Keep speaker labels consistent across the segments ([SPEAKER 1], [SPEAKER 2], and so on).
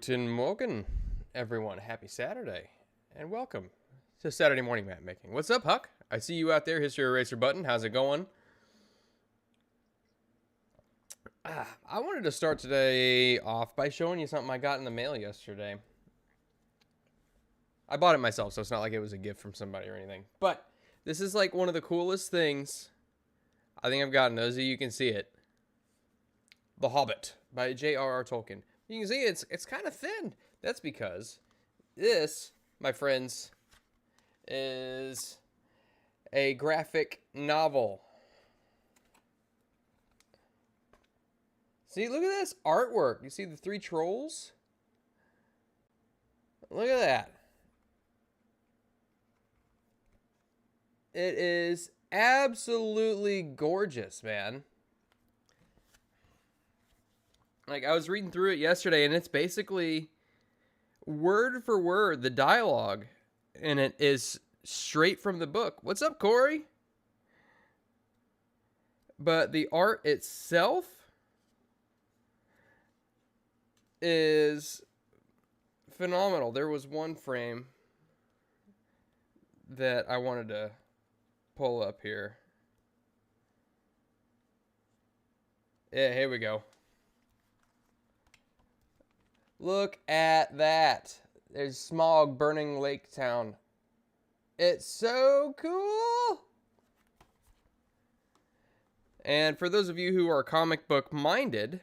[SPEAKER 1] Guten Morgen, everyone. Happy Saturday, and welcome to Saturday Morning Mapmaking. What's up, Huck? I see you out there. History Eraser button. How's it going? I wanted to start today off by showing you something I got in the mail yesterday. I bought it myself, so it's not like it was a gift from somebody or anything. But this is like one of the coolest things I think I've gotten. Those of you can see it. The Hobbit by J.R.R. Tolkien. You can see it's kind of thin. That's because this, my friends, is a graphic novel. See, look at this artwork. You see the three trolls? Look at that. It is absolutely gorgeous, man. Like, I was reading through it yesterday, and it's basically word for word the dialogue, and it is straight from the book. What's up, Corey? But the art itself is phenomenal. There was one frame that I wanted to pull up here. Yeah, here we go. Look at that. There's smog burning Lake Town. It's so cool. And for those of you who are comic book minded,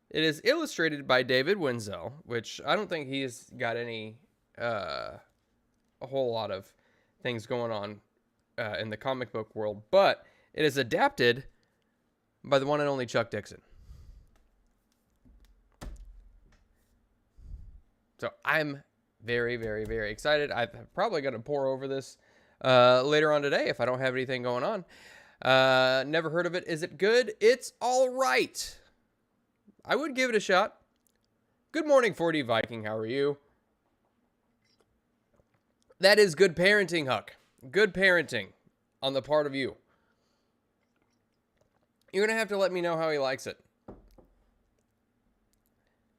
[SPEAKER 1] it is illustrated by David Wenzel, which I don't think he's got any, a whole lot of things going on in the comic book world, but it is adapted by the one and only Chuck Dixon. So I'm very, very, very excited. I'm probably going to pour over this later on today if I don't have anything going on. Never heard of it. Is it good? It's all right. I would give it a shot. Good morning, 4D Viking. How are you? That is good parenting, Huck. Good parenting on the part of you. You're going to have to let me know how he likes it.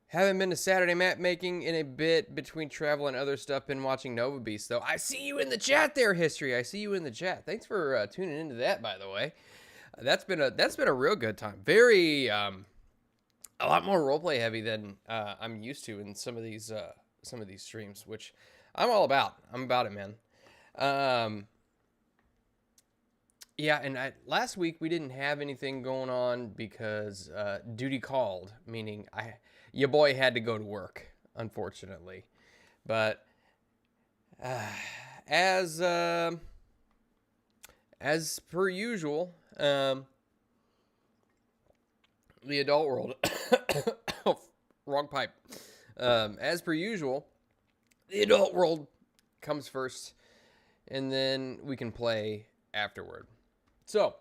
[SPEAKER 1] Haven't been to Saturday map making in a bit between travel and other stuff. Been watching Nova Beast, though. I see you in the chat there, History. I see you in the chat. Thanks for tuning into that, by the way. That's been a real good time. Very a lot more roleplay heavy than I'm used to in some of these streams, which I'm all about. I'm about it, man. Yeah, and last week we didn't have anything going on because duty called, meaning your boy had to go to work, unfortunately. But as per usual, the adult world. Oh, wrong pipe. As per usual, the adult world comes first, and then we can play afterward. So,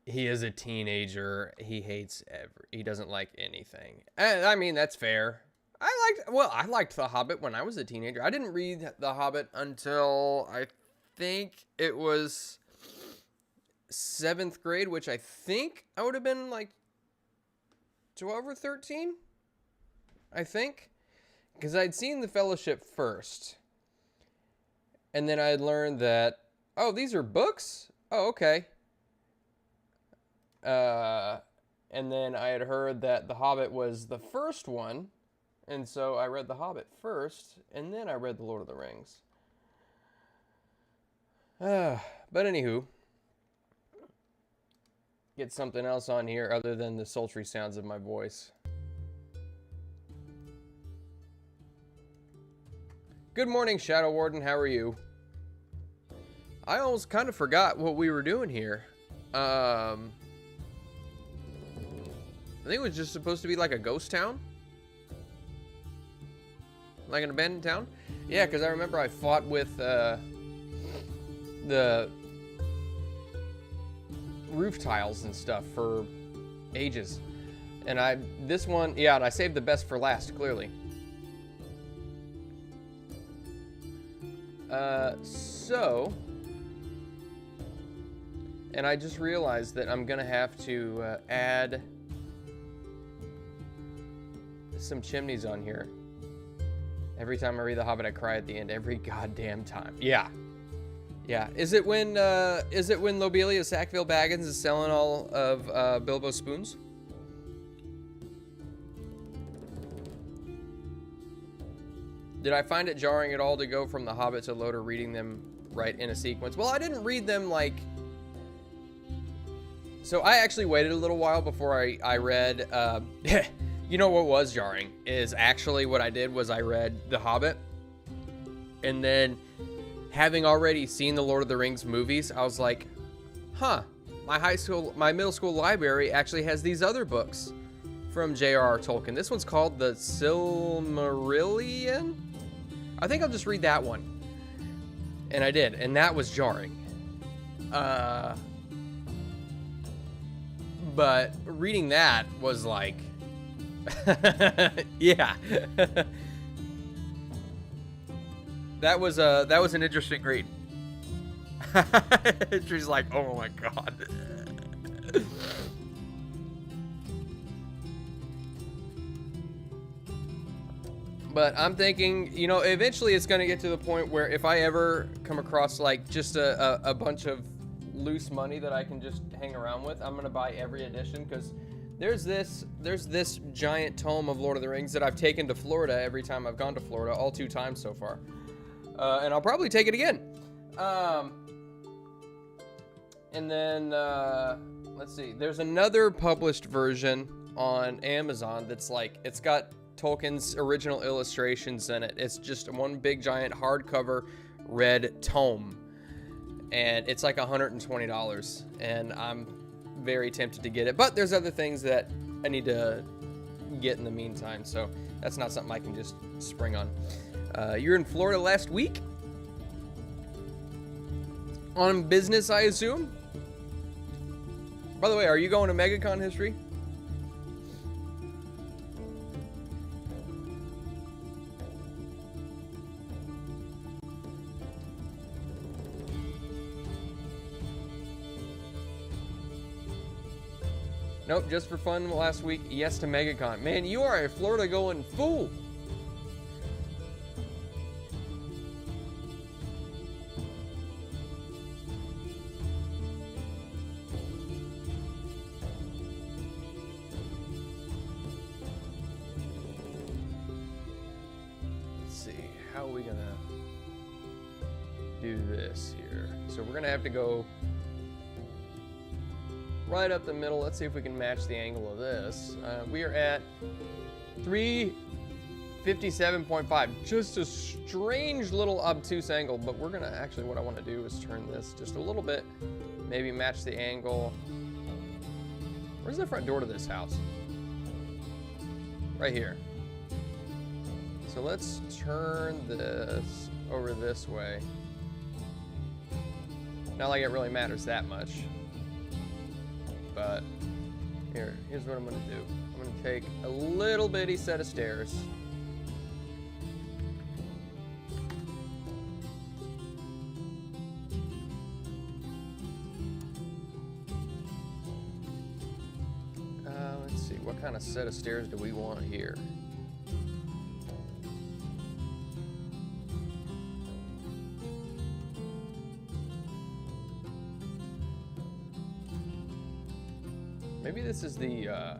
[SPEAKER 1] he is a teenager. He hates he doesn't like anything. And, I mean, that's fair. I liked The Hobbit when I was a teenager. I didn't read The Hobbit until I think it was 7th grade, which I think I would have been like 12 or 13, I think. Because I'd seen The Fellowship first. And then I'd learned that, oh, these are books? Oh, okay. And then I had heard that The Hobbit was the first one. And so I read The Hobbit first, and then I read The Lord of the Rings. But anywho, get something else on here other than the sultry sounds of my voice. Good morning, Shadow Warden. How are you? I almost kind of forgot what we were doing here. I think it was just supposed to be like a ghost town. Like an abandoned town? Yeah, because I remember I fought with the roof tiles and stuff for ages. And this one, yeah, and I saved the best for last, clearly. And I just realized that I'm gonna have to add some chimneys on here. Every time I read The Hobbit, I cry at the end. Every goddamn time. Yeah. Yeah. Is it when Lobelia Sackville Baggins is selling all of Bilbo's spoons? Did I find it jarring at all to go from The Hobbit to Loder reading them right in a sequence? Well, I didn't read them like... So I actually waited a little while before I read... You know what was jarring is actually what I did was I read The Hobbit, and then having already seen the Lord of the Rings movies, I was like, huh, my middle school library actually has these other books from J.R.R. Tolkien. This one's called The Silmarillion. I think I'll just read that one. And I did, and that was jarring. But reading that was like, yeah. that was an interesting read. She's like, oh my god. But I'm thinking, you know, eventually it's going to get to the point where if I ever come across like just a bunch of loose money that I can just hang around with, I'm going to buy every edition, because there's this giant tome of Lord of the Rings that I've taken to Florida every time I've gone to Florida, all 2 times so far. And I'll probably take it again. And then, let's see, there's another published version on Amazon that's like, it's got Tolkien's original illustrations in it. It's just one big giant hardcover red tome. And it's like $120. And I'm very tempted to get it. But there's other things that I need to get in the meantime. So that's not something I can just spring on. You're in Florida last week? On business, I assume? By the way, are you going to MegaCon history? Nope, just for fun last week. Yes to MegaCon. Man, you are a Florida going fool. Let's see, how are we gonna do this here? So we're gonna have to go right up the middle. Let's see if we can match the angle of this. We are at 357.5. Just a strange little obtuse angle, but we're gonna actually, what I want to do is turn this just a little bit, maybe match the angle. Where's the front door to this house? Right here. So let's turn this over this way. Not like it really matters that much. But here's what I'm gonna do. I'm gonna take a little bitty set of stairs. Let's see, what kind of set of stairs do we want here? Maybe this is the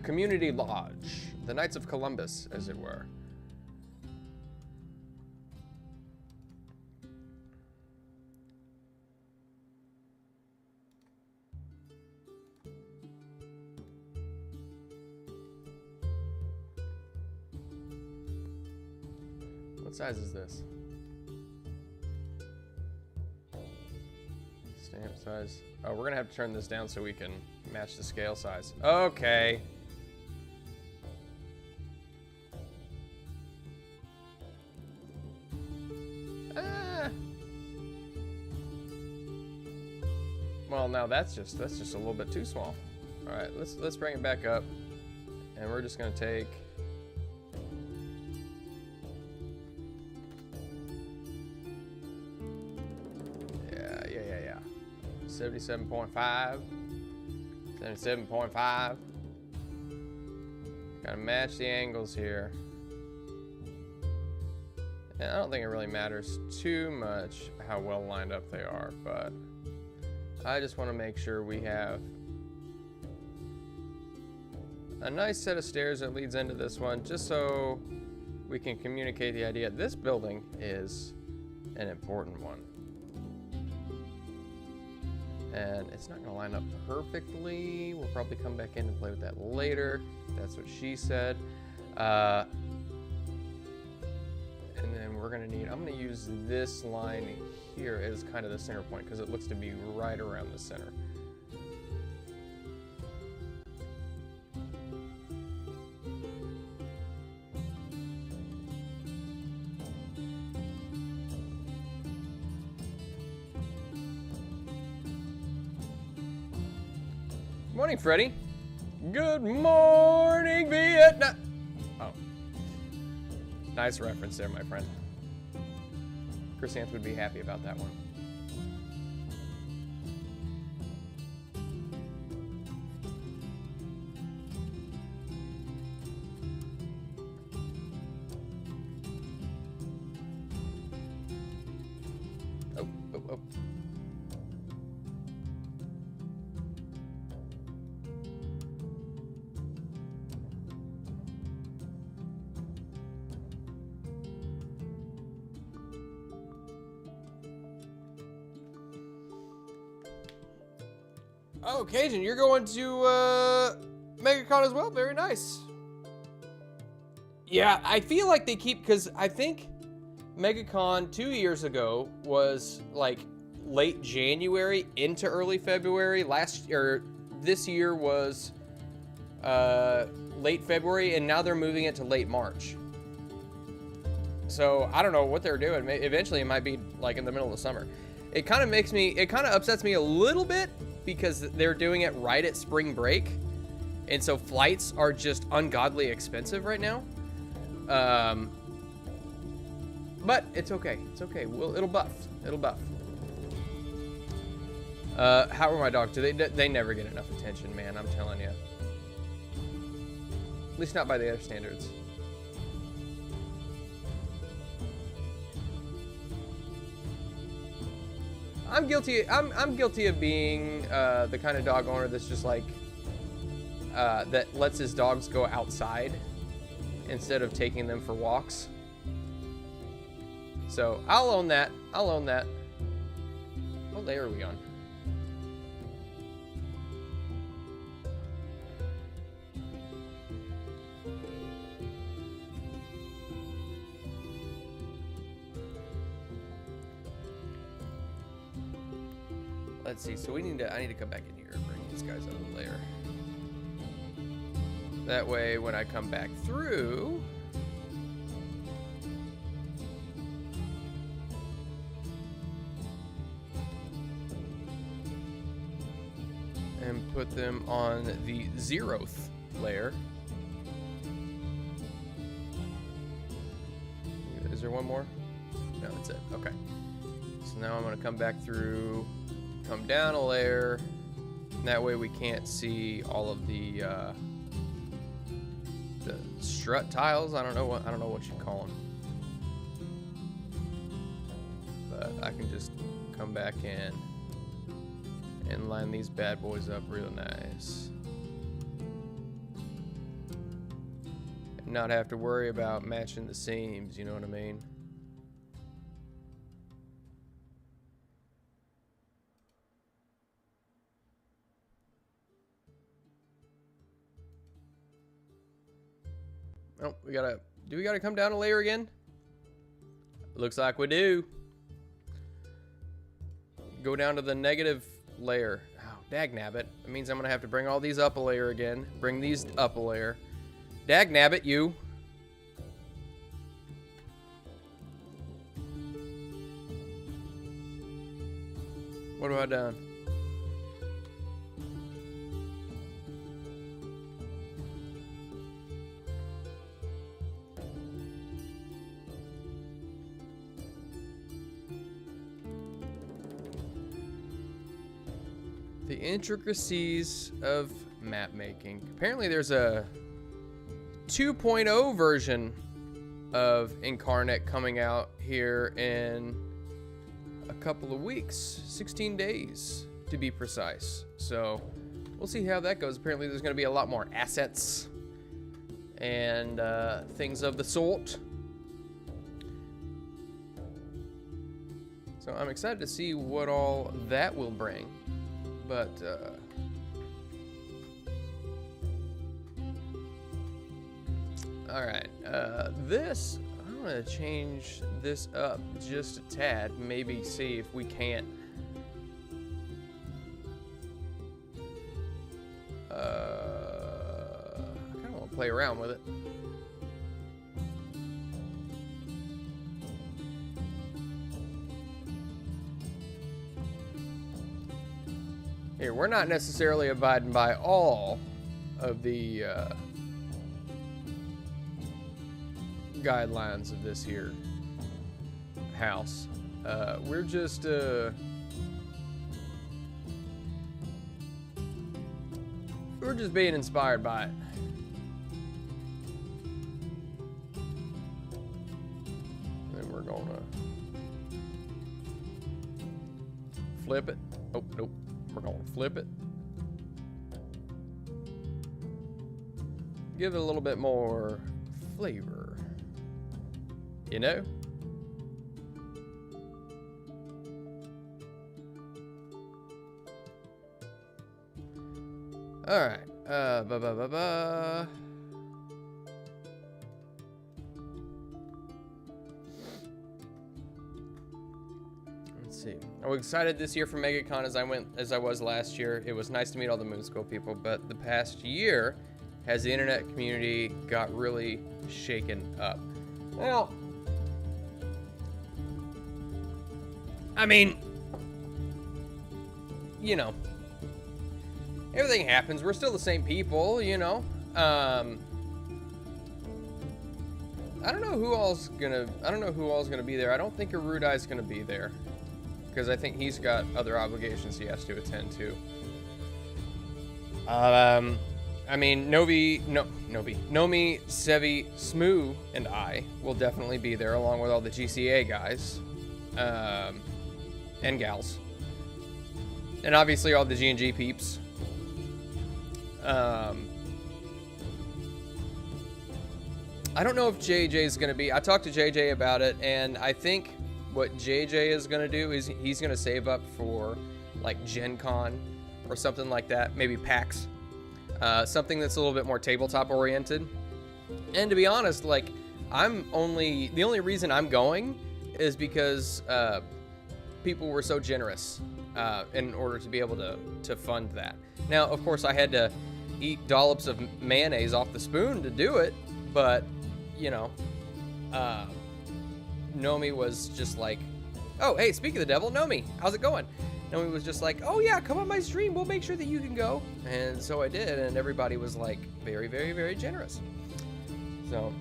[SPEAKER 1] community lodge, the Knights of Columbus, as it were. What size is this? Stamp size. Oh, we're gonna have to turn this down so we can match the scale size. Okay. Well, now that's just a little bit too small. All right, let's bring it back up, and we're just gonna take. 77.5. 77.5. Gotta match the angles here. And I don't think it really matters too much how well lined up they are, but I just want to make sure we have a nice set of stairs that leads into this one, just so we can communicate the idea. This building is an important one. And it's not going to line up perfectly. We'll probably come back in and play with that later. That's what she said. And then we're going to need, I'm going to use this line here as kind of the center point because it looks to be right around the center. Morning, Freddie. Good morning, Vietnam. Oh. Nice reference there, my friend. Chris Anth would be happy about that one. Oh, oh, oh. Oh, Cajun, you're going to MegaCon as well? Very nice. Yeah, I feel like they keep, because I think MegaCon 2 years ago was like late January into early February. This year was late February, and now they're moving it to late March. So I don't know what they're doing. Eventually it might be like in the middle of the summer. It kind of upsets me a little bit because they're doing it right at spring break. And so flights are just ungodly expensive right now. But it's okay. It's okay. It'll buff. It'll buff. How are my dogs? They never get enough attention, man. I'm telling you. At least not by the other standards. I'm guilty of being the kind of dog owner that's just like that lets his dogs go outside instead of taking them for walks. So I'll own that. I'll own that. What layer are we on? Let's see. So I need to come back in here and bring these guys up a layer. That way, when I come back through, and put them on the 0th layer. Is there one more? No, that's it. Okay. So now I'm going to come back through, come down a layer. And that way we can't see all of the strut tiles. I don't know what you call them. But I can just come back in and line these bad boys up real nice. And not have to worry about matching the seams, you know what I mean? Oh, do we gotta come down a layer again? Looks like we do. Go down to the negative layer. Oh, dagnabbit. That means I'm gonna have to bring all these up a layer again. Bring these up a layer. Dagnabbit, you. What have I done? The intricacies of map making. Apparently there's a 2.0 version of Incarnate coming out here in a couple of weeks, 16 days to be precise. So we'll see how that goes. Apparently there's going to be a lot more assets and things of the sort. So I'm excited to see what all that will bring. But all right, this, I'm gonna change this up just a tad, maybe see if we can't I kind of want to play around with it. Here, we're not necessarily abiding by all of the guidelines of this here house. We're just being inspired by it. Then we're gonna flip it. Oh, nope. We're gonna flip it. Give it a little bit more flavor. You know? All right. Let's see. I'm excited this year for MegaCon as I was last year. It was nice to meet all the Moon School people, but the past year has the internet community got really shaken up. Well, I mean, you know, everything happens. We're still the same people, you know. I don't know who all's gonna be there. I don't think Arudai's gonna be there, because I think he's got other obligations he has to attend to. I mean, Nomi, Sevi, Smoo, and I will definitely be there, along with all the GCA guys, and gals, and obviously all the G&G peeps. I don't know if JJ's gonna be. I talked to JJ about it, and I think what JJ is gonna do is he's gonna save up for like Gen Con or something like that, maybe PAX, something that's a little bit more tabletop oriented. And to be honest, like, the only reason I'm going is because people were so generous in order to be able to fund that. Now, of course, I had to eat dollops of mayonnaise off the spoon to do it, but, you know, Nomi was just like, oh, hey, speak of the devil, Nomi, how's it going? Nomi was just like, oh yeah, come on my stream, we'll make sure that you can go. And so I did, and everybody was like very, very, very generous. So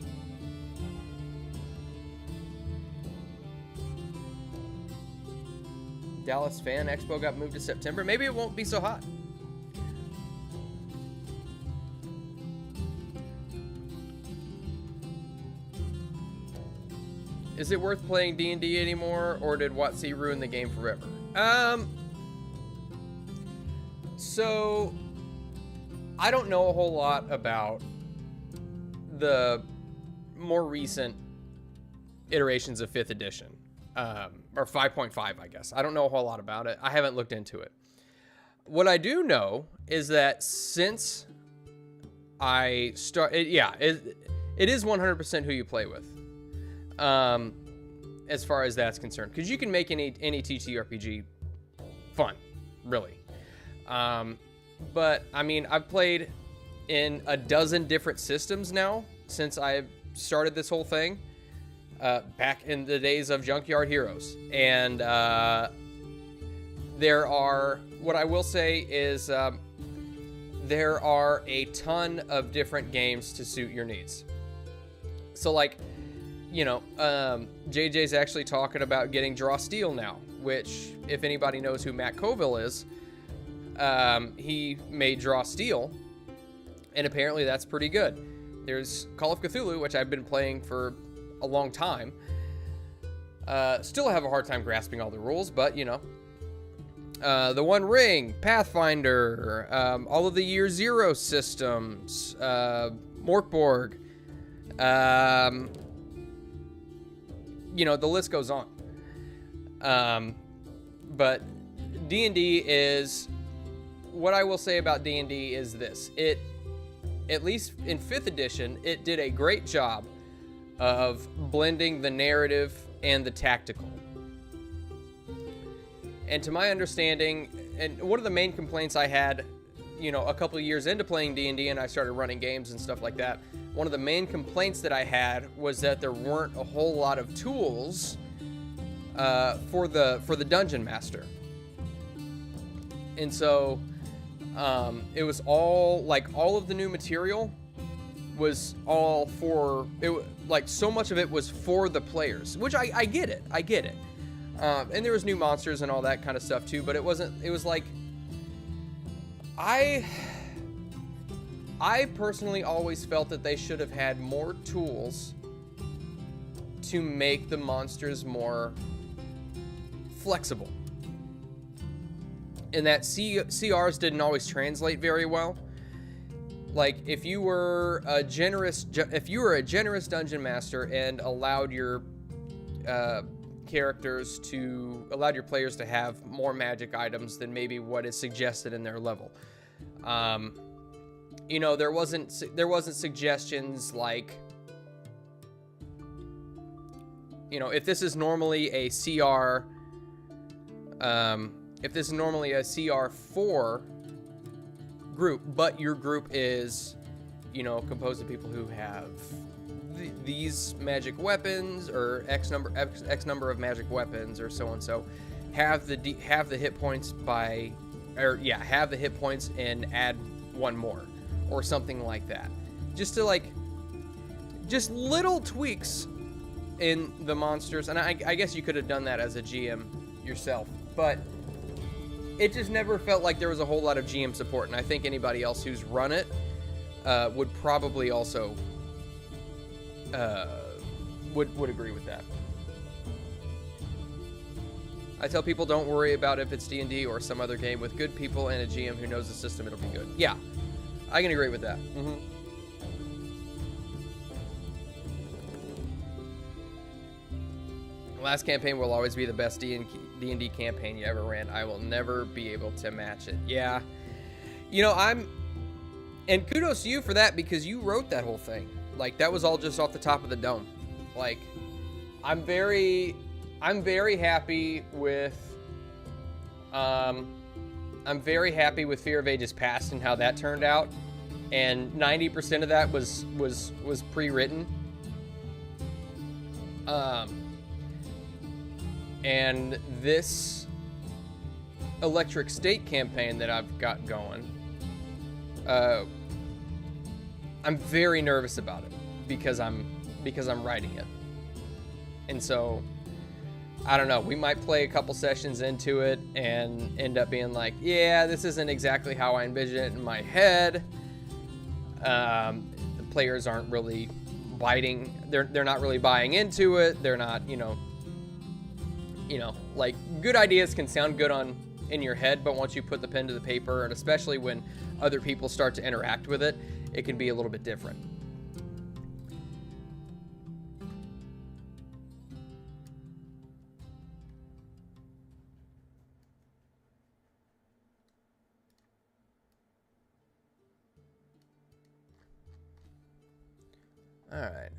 [SPEAKER 1] Dallas Fan Expo got moved to September. Maybe it won't be so hot. Is it worth playing D&D anymore, or did WotC ruin the game forever? So I don't know a whole lot about the more recent iterations of 5th edition, or 5.5, I guess. I don't know a whole lot about it. I haven't looked into it. What I do know is that since I started, it is 100% who you play with. As far as that's concerned, because you can make any TTRPG fun, really. But I mean, I've played in a dozen different systems now since I started this whole thing, back in the days of Junkyard Heroes. And what I will say is there are a ton of different games to suit your needs. So like, you know, JJ's actually talking about getting Draw Steel now, which, if anybody knows who Matt Colville is, he made Draw Steel, and apparently that's pretty good. There's Call of Cthulhu, which I've been playing for a long time. Still have a hard time grasping all the rules, but you know. The One Ring, Pathfinder, all of the Year Zero systems, Morkborg, you know, the list goes on. But D&D is, what I will say about D&D is this. It, at least in 5th edition, it did a great job of blending the narrative and the tactical. And to my understanding, and one of the main complaints I had, you know, a couple of years into playing D&D and I started running games and stuff like that, one of the main complaints that I had was that there weren't a whole lot of tools for the Dungeon Master. And so it was all, like, all of the new material was all for, like, so much of it was for the players, which I get it. I get it. And there was new monsters and all that kind of stuff too, but it wasn't, it was like, I personally always felt that they should have had more tools to make the monsters more flexible. And that CRs didn't always translate very well. Like, if you were a generous dungeon master and allowed your allowed your players to have more magic items than maybe what is suggested in their level. You know, there wasn't suggestions like, you know, if this is normally a CR, if this is normally a CR4 group, but your group is, you know, composed of people who have these magic weapons or X number of magic weapons or so and so, have the hit points have the hit points and add one more or something like that, just to, like, just little tweaks in the monsters. And I guess you could have done that as a GM yourself, but it just never felt like there was a whole lot of GM support. And I think anybody else who's run it would probably also would agree with that. I tell people, don't worry about if it's D&D or some other game. With good people and a GM who knows the system, it'll be good. Yeah, I can agree with that. Last campaign will always be the best D&D campaign you ever ran. I will never be able to match it. Yeah, you know, and kudos to you for that, because you wrote that whole thing. Like, that was all just off the top of the dome. Like, I'm very happy with Fear of Ages Past and how that turned out. And 90% of that was pre-written. And this Electric State campaign that I've got going, I'm very nervous about it because I'm writing it. And so, I don't know, we might play a couple sessions into it and end up being like, yeah, this isn't exactly how I envision it in my head. The players aren't really biting, they're not really buying into it. They're not, you know, like, good ideas can sound good in your head, but once you put the pen to the paper, and especially when other people start to interact with it, it can be a little bit different. All right,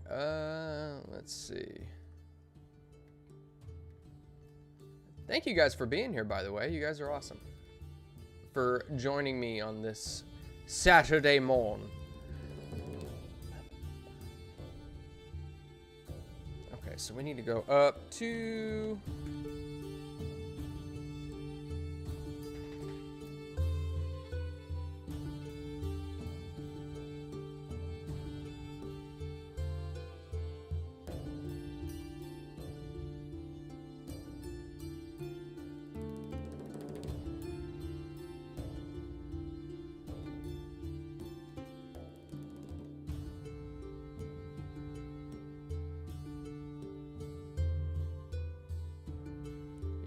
[SPEAKER 1] let's see. Thank you guys for being here, by the way. You guys are awesome. For joining me on this Saturday morn. Okay, so we need to go up to...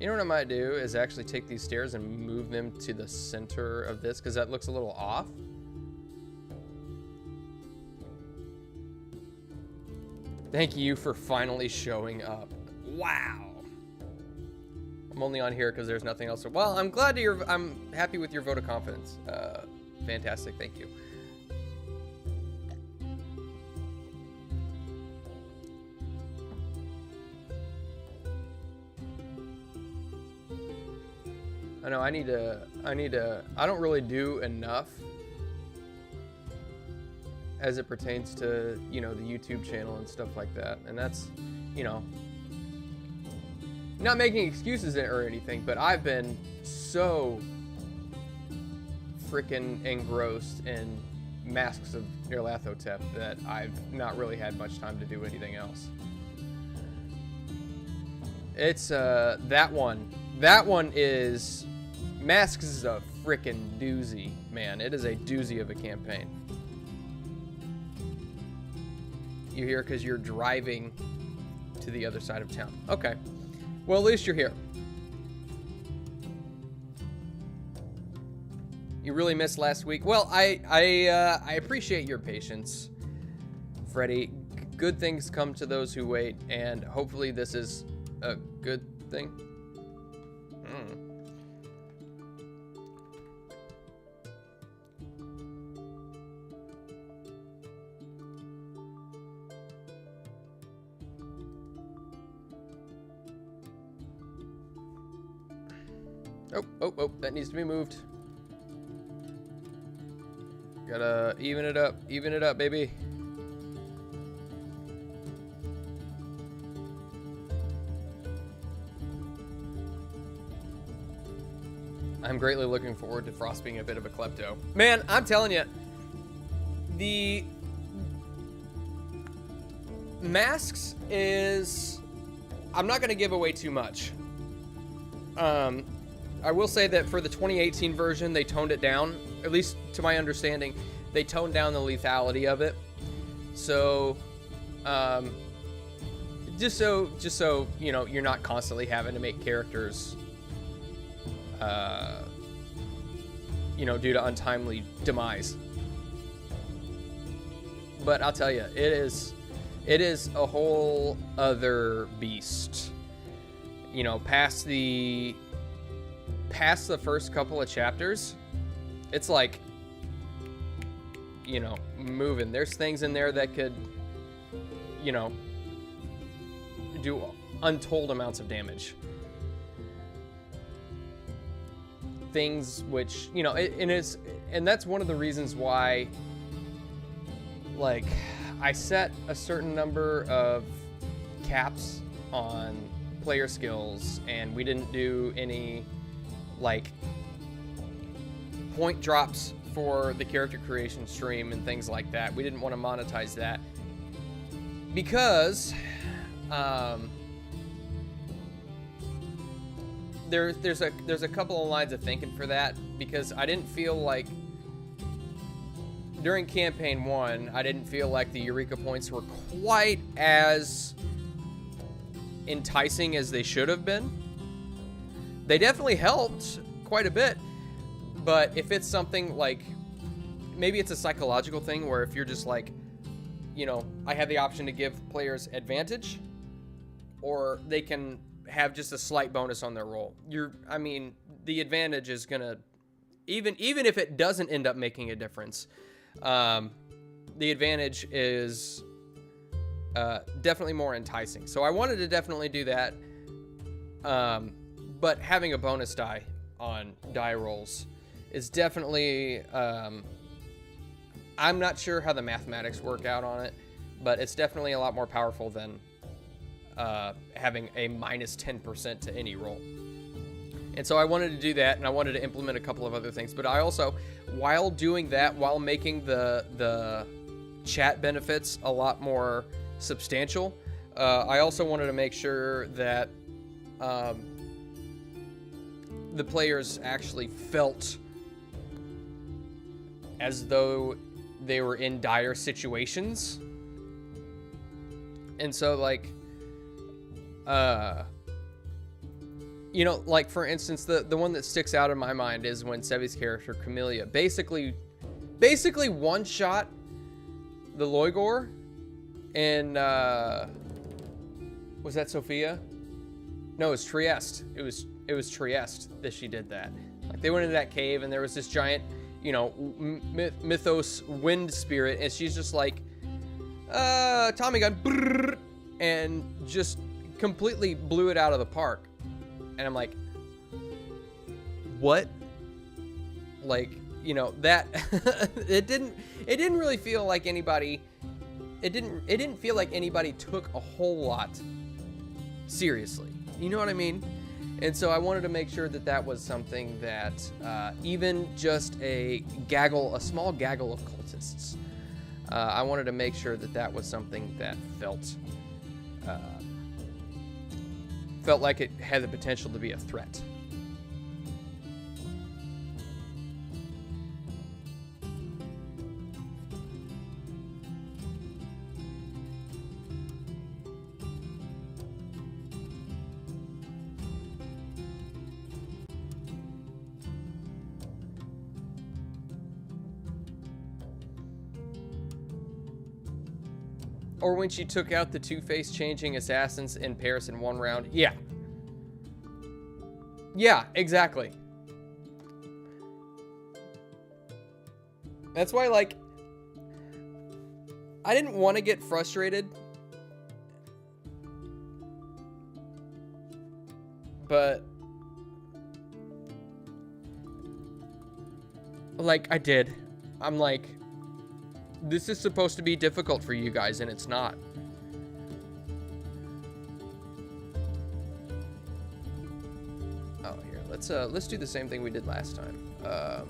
[SPEAKER 1] You know what I might do is actually take these stairs and move them to the center of this, because that looks a little off. Thank you for finally showing up. Wow. I'm only on here because there's nothing else. Well, I'm glad to hear. I'm happy with your vote of confidence. Fantastic. Thank you. I know I need to, I don't really do enough as it pertains to, you know, the YouTube channel and stuff like that. And that's, you know, not making excuses or anything, but I've been so freaking engrossed in Masks of Nyarlathotep that I've not really had much time to do anything else. It's, that one is, Masks is a freaking doozy, man. It is a doozy of a campaign. You're here because you're driving to the other side of town. Okay. Well, at least you're here. You really missed last week. Well, I appreciate your patience, Freddie. Good things come to those who wait, and hopefully this is a good thing. Oh, that needs to be moved. Gotta even it up, baby. I'm greatly looking forward to Frost being a bit of a klepto. Man, I'm telling you, the Masks is, I'm not gonna give away too much. I will say that for the 2018 version, they toned it down. At least to my understanding, they toned down the lethality of it. So, just so you know, you're not constantly having to make characters, you know, due to untimely demise. But I'll tell you, it is a whole other beast. You know, past the first couple of chapters, it's like, you know, moving. There's things in there that could, you know, do untold amounts of damage. Things which, you know, and that's one of the reasons why, like, I set a certain number of caps on player skills, and we didn't do any, like, point drops for the character creation stream and things like that. We didn't want to monetize that because there's a couple of lines of thinking for that, because I didn't feel like during campaign 1, I didn't feel like the Eureka points were quite as enticing as they should have been. They definitely helped quite a bit, but if it's something like, maybe it's a psychological thing where if you're just like, you know, I have the option to give players advantage, or they can have just a slight bonus on their roll. I mean, the advantage is gonna, even if it doesn't end up making a difference, the advantage is definitely more enticing. So I wanted to definitely do that. But having a bonus die on die rolls is definitely, I'm not sure how the mathematics work out on it, but it's definitely a lot more powerful than having a minus 10% to any roll. And so I wanted to do that, and I wanted to implement a couple of other things. But I also, while doing that, while making the chat benefits a lot more substantial, I also wanted to make sure that the players actually felt as though they were in dire situations. And so, like, You know, like for instance, the one that sticks out in my mind is when Sevi's character Camellia basically one shot the Loigor, and was that Sophia? No, it was Trieste. It was Trieste that she did that. Like they went into that cave and there was this giant, you know, mythos wind spirit, and she's just like, Tommy gun, brrr, and just completely blew it out of the park. And I'm like, what? Like, you know, that it didn't really feel like anybody, it didn't feel like anybody took a whole lot seriously. You know what I mean? And so I wanted to make sure that that was something that even just a small gaggle of cultists, I wanted to make sure that that was something that felt like it had the potential to be a threat. Or when she took out the Two-Face changing assassins in Paris in one round. Yeah. Yeah, exactly. That's why, like, I didn't want to get frustrated. But, like, I did. I'm like, this is supposed to be difficult for you guys, and it's not. Oh, here, let's do the same thing we did last time. Oh.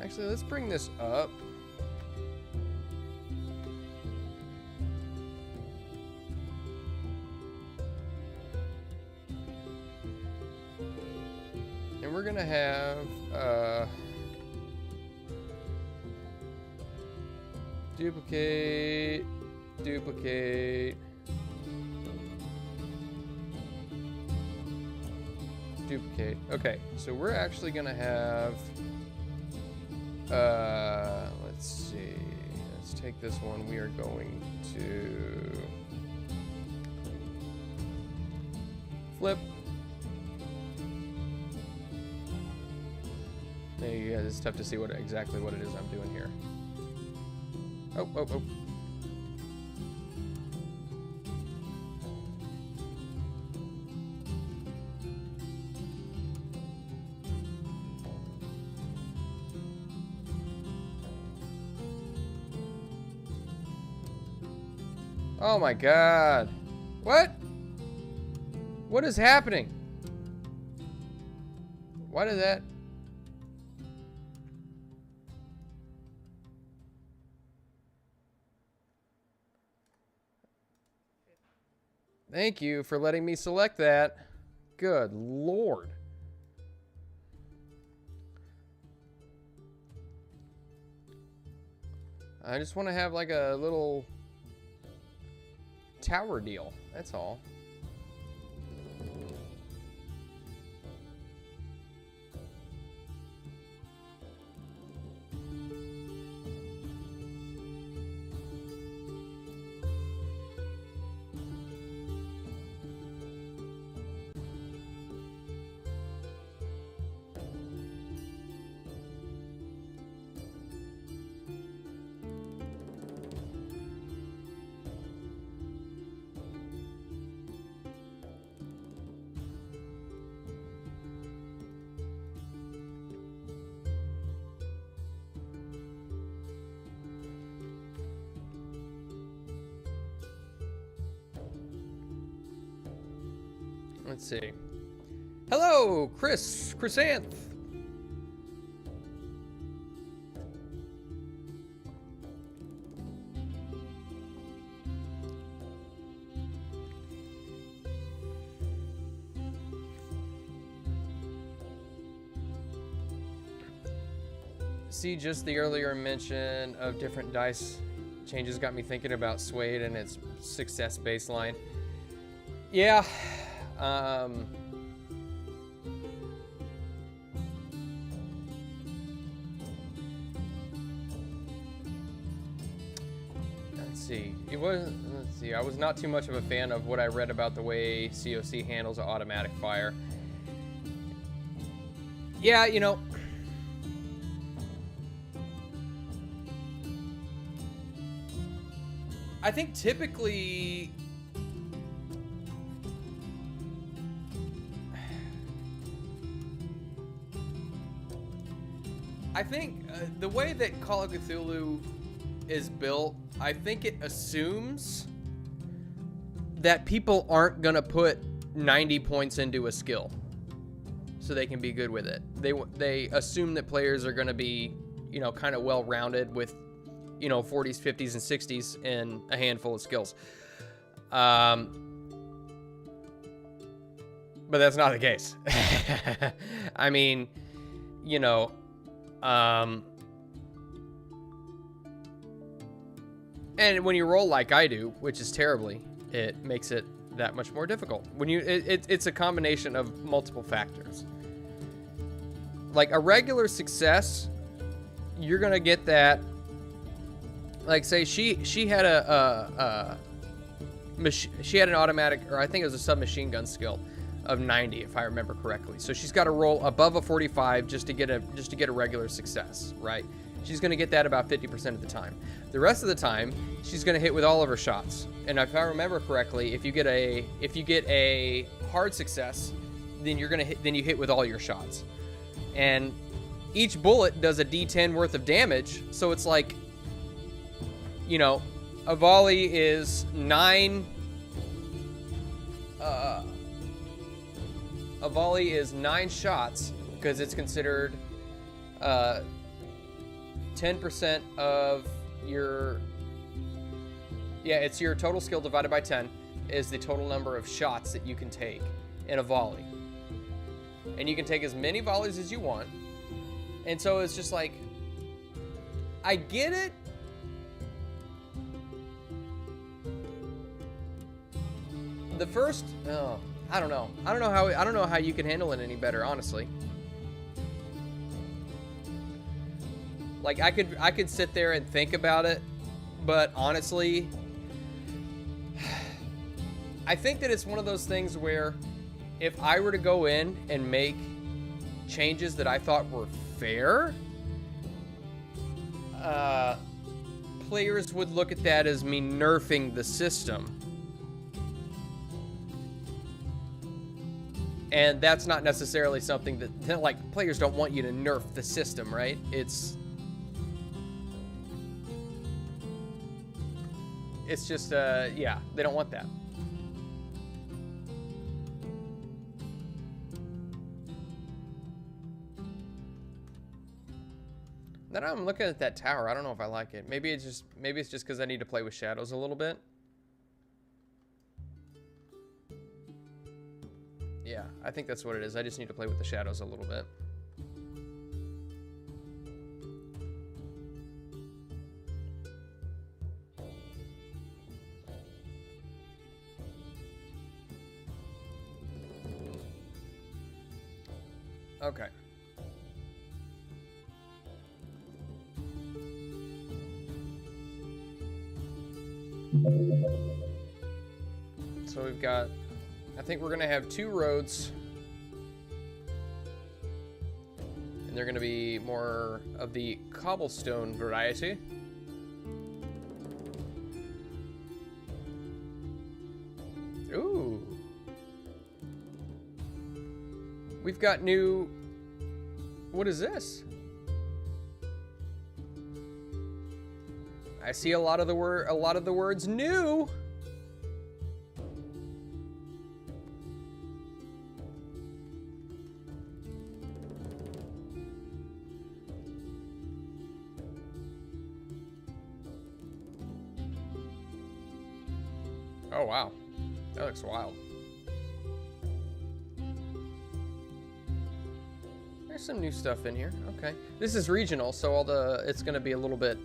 [SPEAKER 1] Actually, let's bring this up. And we're gonna have duplicate. Okay, so we're actually gonna have let's see. Let's take this one. We are going to flip. Yeah, it's tough to see exactly what it is I'm doing here. Oh. Oh my god. What? What is happening? Why did that? Thank you for letting me select that. Good lord. I just want to have like a little tower deal. That's all. Let's see. Hello, Chrysanth. See, just the earlier mention of different dice changes got me thinking about Suede and its success baseline. Yeah. Let's see. Let's see. I was not too much of a fan of what I read about the way COC handles automatic fire. Yeah, you know. I think typically the way that Call of Cthulhu is built, I think it assumes that people aren't gonna put 90 points into a skill so they can be good with it. They assume that players are gonna be, you know, kind of well-rounded with, you know, 40s, 50s, and 60s and a handful of skills. But that's not the case. I mean, you know, and when you roll like I do, which is terribly, it makes it that much more difficult. When you, it's a combination of multiple factors. Like a regular success, you're gonna get that. Like, say she had she had an automatic, or I think it was a submachine gun skill of 90, if I remember correctly. So she's got to roll above a 45 just to get a regular success, right? She's going to get that about 50% of the time. The rest of the time, she's going to hit with all of her shots. And if I remember correctly, if you get a hard success, then you hit with all your shots. And each bullet does a D10 worth of damage, so it's like, you know, a volley is 9. A volley is 9 shots because it's considered 10% of your. Yeah, it's your total skill divided by 10 is the total number of shots that you can take in a volley, and you can take as many volleys as you want. And so it's just like, I get it. The first, I don't know how you can handle it any better, honestly. Like I could sit there and think about it, but honestly, I think that it's one of those things where if I were to go in and make changes that I thought were fair, players would look at that as me nerfing the system. And that's not necessarily something that, like, players don't want you to nerf the system, right? It's just, yeah, they don't want that. Then I'm looking at that tower. I don't know if I like it. Maybe it's just because I need to play with shadows a little bit. Yeah, I think that's what it is. I just need to play with the shadows a little bit. Okay. So we've got, I think we're gonna have 2 roads, and they're gonna be more of the cobblestone variety. Ooh. We've got new, what is this? I see a lot of the words new. Oh, wow. That looks wild. There's some new stuff in here. Okay. This is regional, so it's going to be a little bit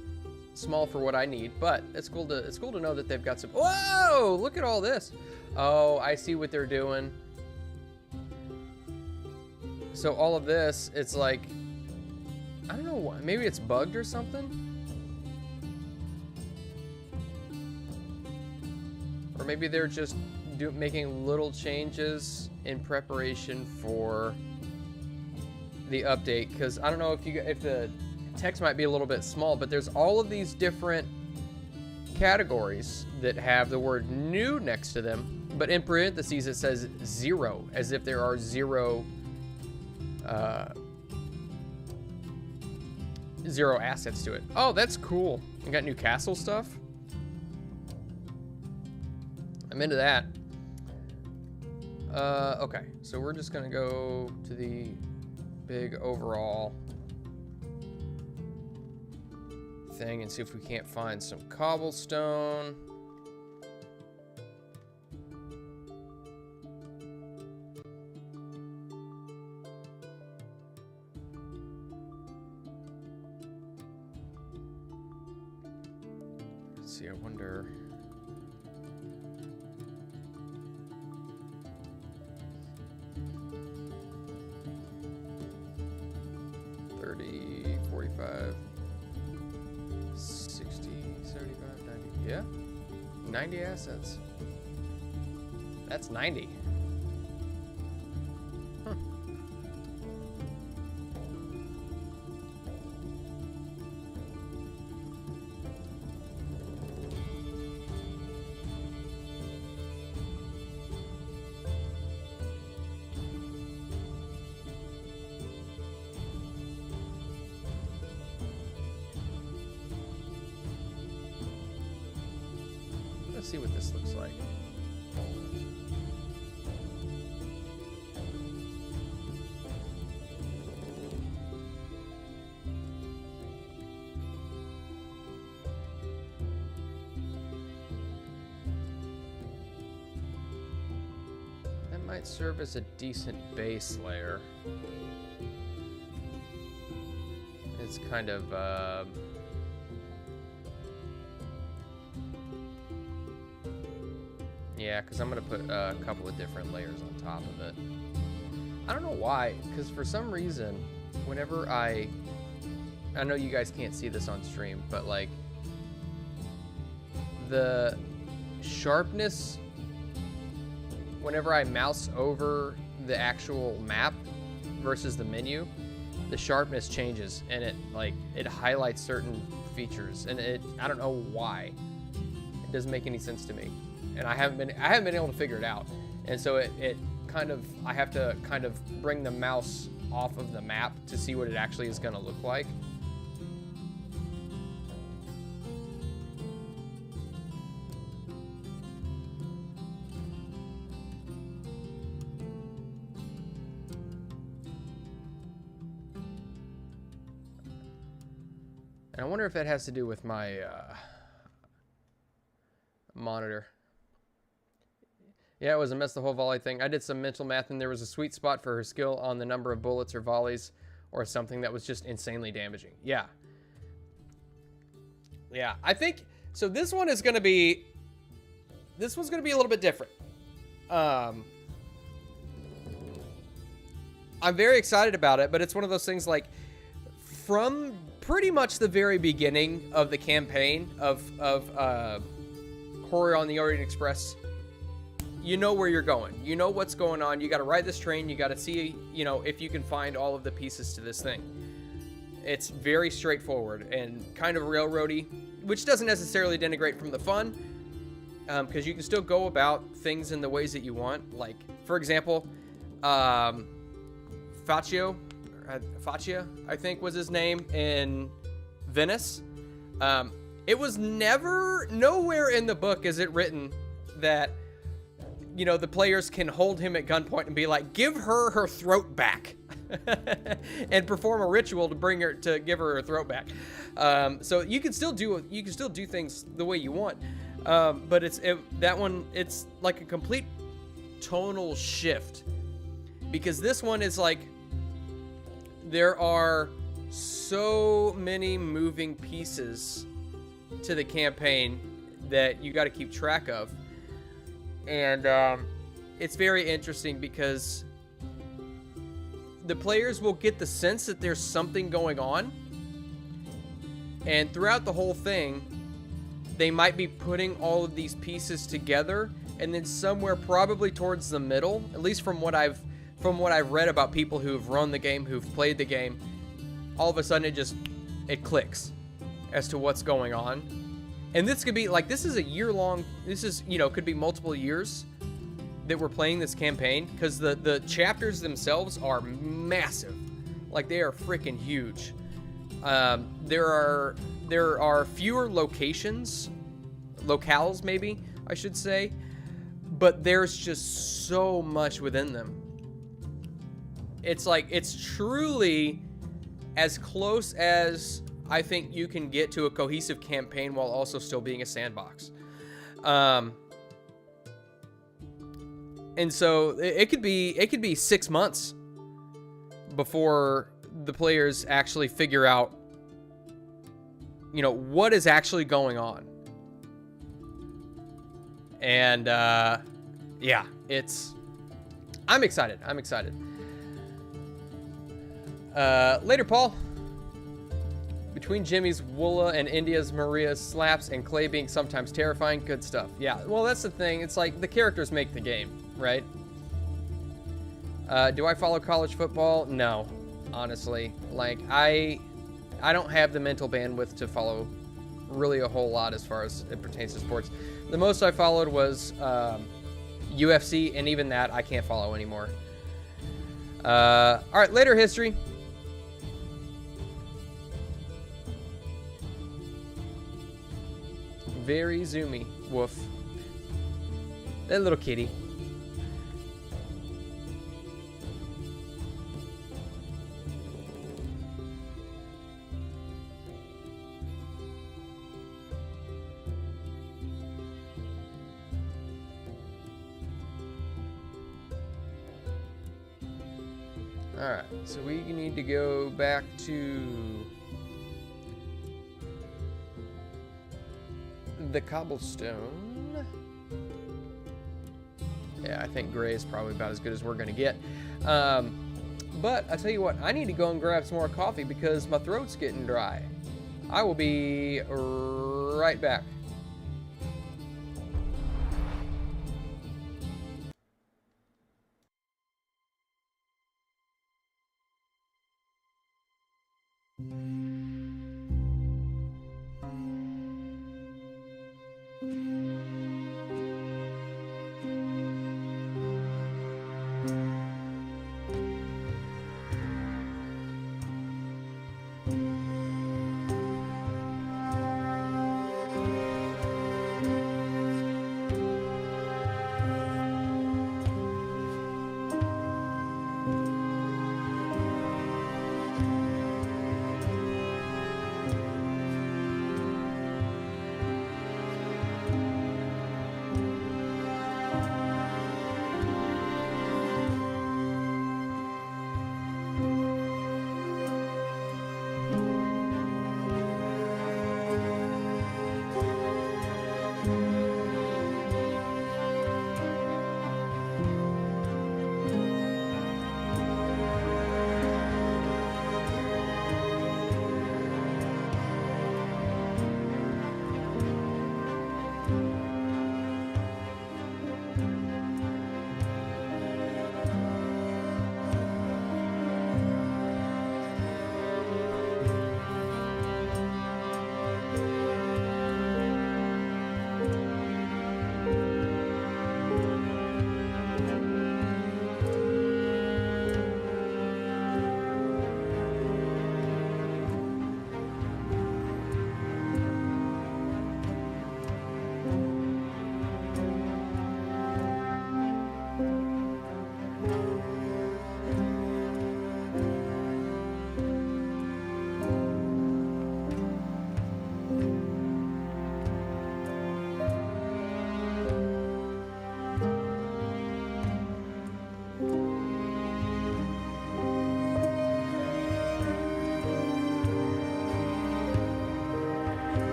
[SPEAKER 1] small for what I need, but it's cool to know that they've got some. Whoa! Look at all this. Oh, I see what they're doing. So all of this, it's like, I don't know why. Maybe it's bugged or something? Or maybe they're just making little changes in preparation for the update, because I don't know if the text might be a little bit small, but there's all of these different categories that have the word new next to them, but in parentheses it says 0, as if there are 0 assets to it. Oh, that's cool. I got new castle stuff. I'm into that. Okay, so we're just gonna go to the big overall thing and see if we can't find some cobblestone. Let's see, I wonder. $45, 60, 75, 90. Yeah, 90 assets. That's 90. Huh. Let's see what this looks like. That might serve as a decent base layer. It's kind of yeah, because I'm going to put a couple of different layers on top of it. I don't know why, because for some reason, whenever I know you guys can't see this on stream, but like the sharpness, whenever I mouse over the actual map versus the menu, the sharpness changes and it highlights certain features, and I don't know why. It doesn't make any sense to me. And I haven't been able to figure it out. And so it kind of, I have to kind of bring the mouse off of the map to see what it actually is going to look like. And I wonder if that has to do with my monitor. Yeah, it was a mess, the whole volley thing. I did some mental math, and there was a sweet spot for her skill on the number of bullets or volleys or something that was just insanely damaging. Yeah. Yeah, I think, so this one is going to be, this one's going to be a little bit different. I'm very excited about it, but it's one of those things like, from pretty much the very beginning of the campaign of Horror on the Orient Express, you know where you're going. You know what's going on. You got to ride this train. You got to see, you know, if you can find all of the pieces to this thing. It's very straightforward and kind of railroady, which doesn't necessarily denigrate from the fun, because you can still go about things in the ways that you want. Like, for example, Faccia, I think was his name, in Venice. It was nowhere in the book is it written that, you know, the players can hold him at gunpoint and be like, give her throat back, and perform a ritual to give her throat back. So you can still do things the way you want. But that one, it's like a complete tonal shift, because this one is like, there are so many moving pieces to the campaign that you got to keep track of. And it's very interesting because the players will get the sense that there's something going on, and throughout the whole thing, they might be putting all of these pieces together, and then somewhere probably towards the middle, at least from what I've read about people who've run the game, who've played the game, all of a sudden it clicks as to what's going on. And this could be like, this is a year-long, this is, could be multiple years that we're playing this campaign, because the chapters themselves are massive. Like, they are freaking huge. There are fewer locales maybe, I should say, but there's just so much within them. It's like, it's truly as close as I think you can get to a cohesive campaign while also still being a sandbox. And so it could be 6 months before the players actually figure out, what is actually going on. And yeah, I'm excited. Later, Paul. Between Jimmy's Woola and India's Maria's slaps and Clay being sometimes terrifying, good stuff. Yeah, well, that's the thing. It's like the characters make the game, right? Do I follow college football? No, honestly. Like, I don't have the mental bandwidth to follow really a whole lot as far as it pertains to sports. The most I followed was UFC, and even that I can't follow anymore. All right, later history. Very zoomy. Woof. That little kitty. Alright, so we need to go back to the cobblestone. Yeah, I think gray is probably about as good as we're gonna get. But I tell you what, I need to go and grab some more coffee because my throat's getting dry. I will be right back.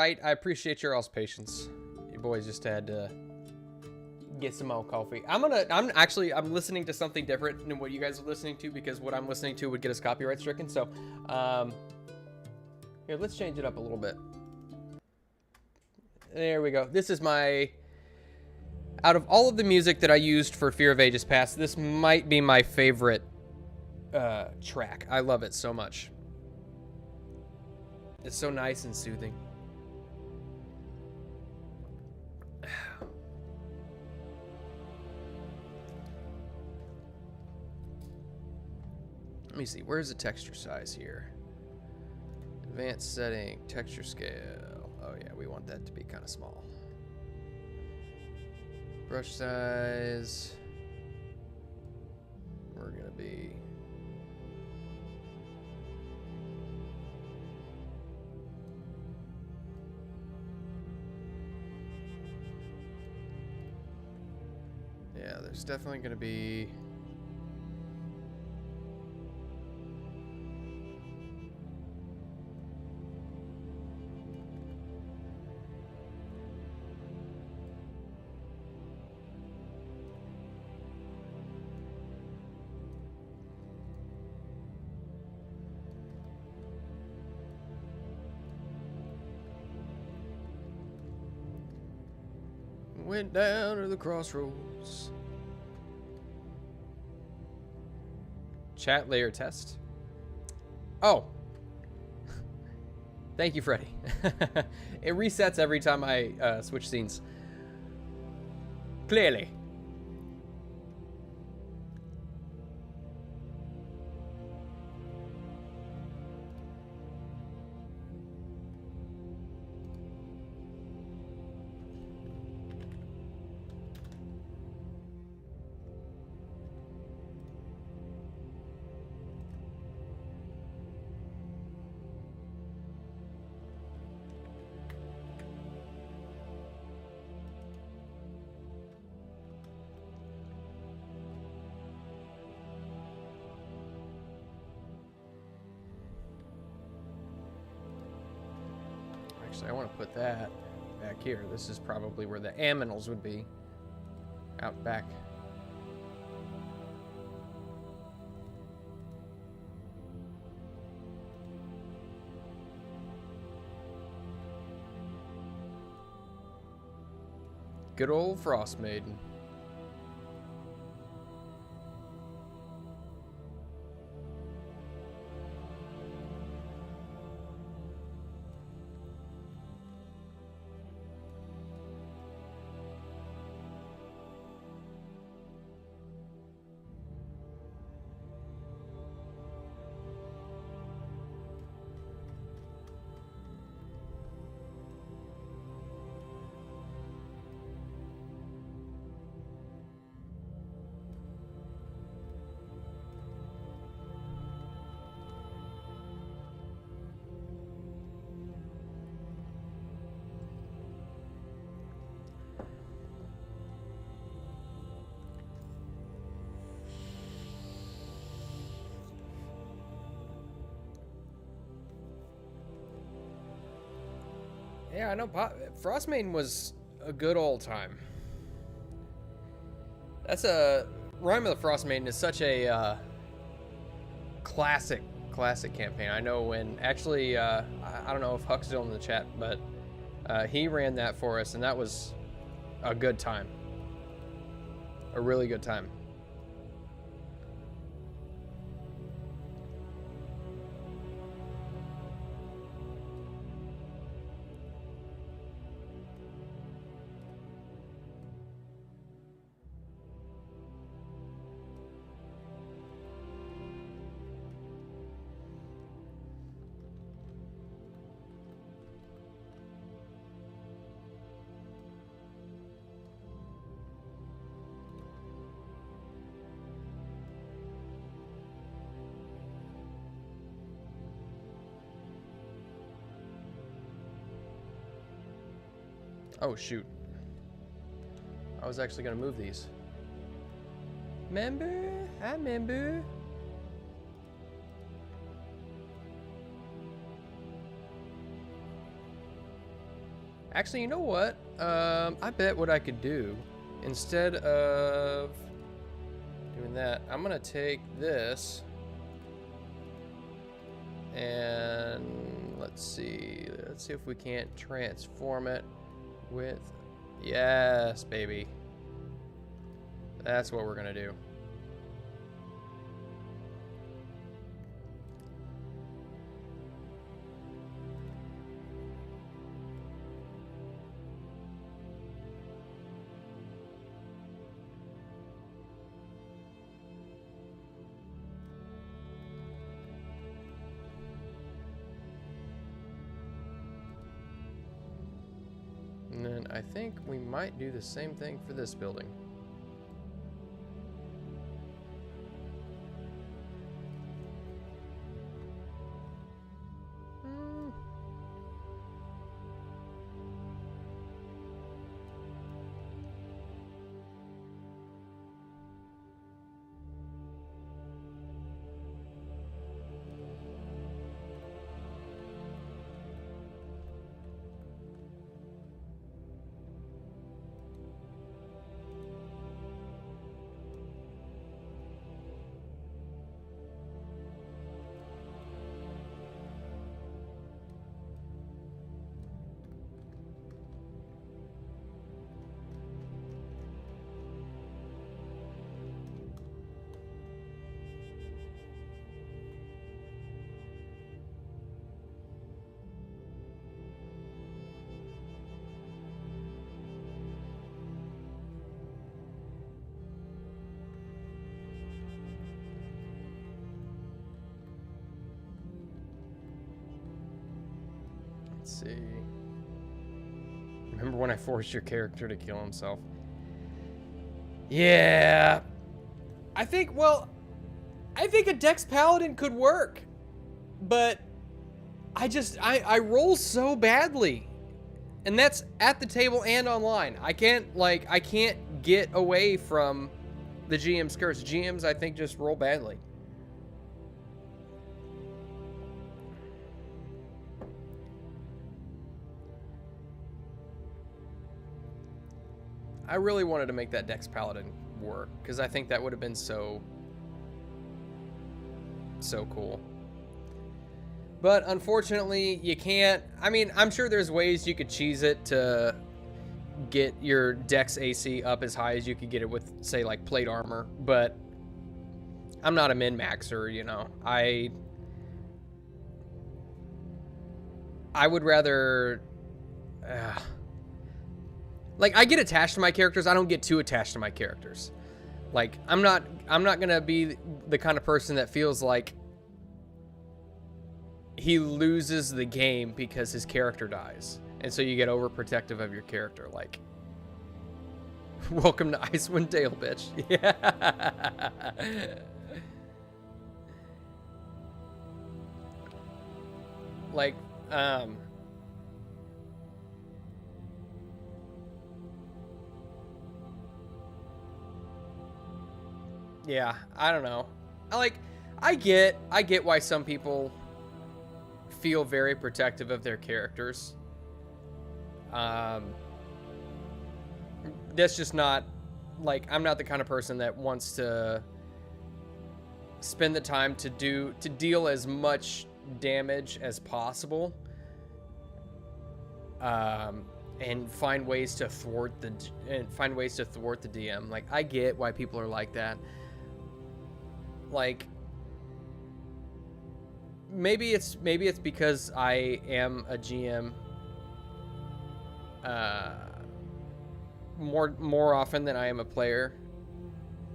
[SPEAKER 1] right. I appreciate your all's patience. You boys just had to get some more coffee. I'm listening to something different than what you guys are listening to, because what I'm listening to would get us copyright stricken. So, here, let's change it up a little bit. There we go. This is out of all of the music that I used for Fear of Ages Past, this might be my favorite track. I love it so much. It's so nice and soothing. Let me see. Where's the texture size here? Advanced setting, texture scale. Oh yeah, we want that to be kind of small. Brush size. We're gonna be. Yeah, there's definitely gonna be. Went down to the crossroads. Chat layer test. Oh. Thank you, Freddy. It resets every time I switch scenes. Clearly. Actually, I want to put that back here. This is probably where the aminals would be. Out back. Good old Frost Maiden. Yeah, I know. Frost Maiden was a good old time. That's a Rhyme of the Frost Maiden is such a classic campaign. I know when actually I don't know if Huck's still in the chat, but he ran that for us, and that was a good time. A really good time. Oh, shoot. I was actually going to move these. Member? I member. Actually, you know what? I bet what I could do, instead of doing that, I'm gonna take this and let's see if we can't transform it with, yes, baby. That's what we're gonna do. And then I think we might do the same thing for this building. Let's see. Remember when I forced your character to kill himself? Yeah. I think a Dex Paladin could work. But I roll so badly. And that's at the table and online. I can't get away from the GM's curse. GMs, I think, just roll badly. I really wanted to make that Dex Paladin work, because I think that would have been so cool. But unfortunately, you can't. I mean, I'm sure there's ways you could cheese it to get your Dex AC up as high as you could get it with, say, like plate armor. But I'm not a min-maxer, you know. I would rather... like, I get attached to my characters. I don't get too attached to my characters. Like, I'm not gonna be the kind of person that feels like he loses the game because his character dies. And so you get overprotective of your character. Like, welcome to Icewind Dale, bitch. Yeah. Like, yeah, I don't know. I get why some people feel very protective of their characters. That's just not, like, I'm not the kind of person that wants to spend the time to deal as much damage as possible. And find ways to thwart the DM. Like, I get why people are like that. Like, maybe it's because I am a GM more often than I am a player.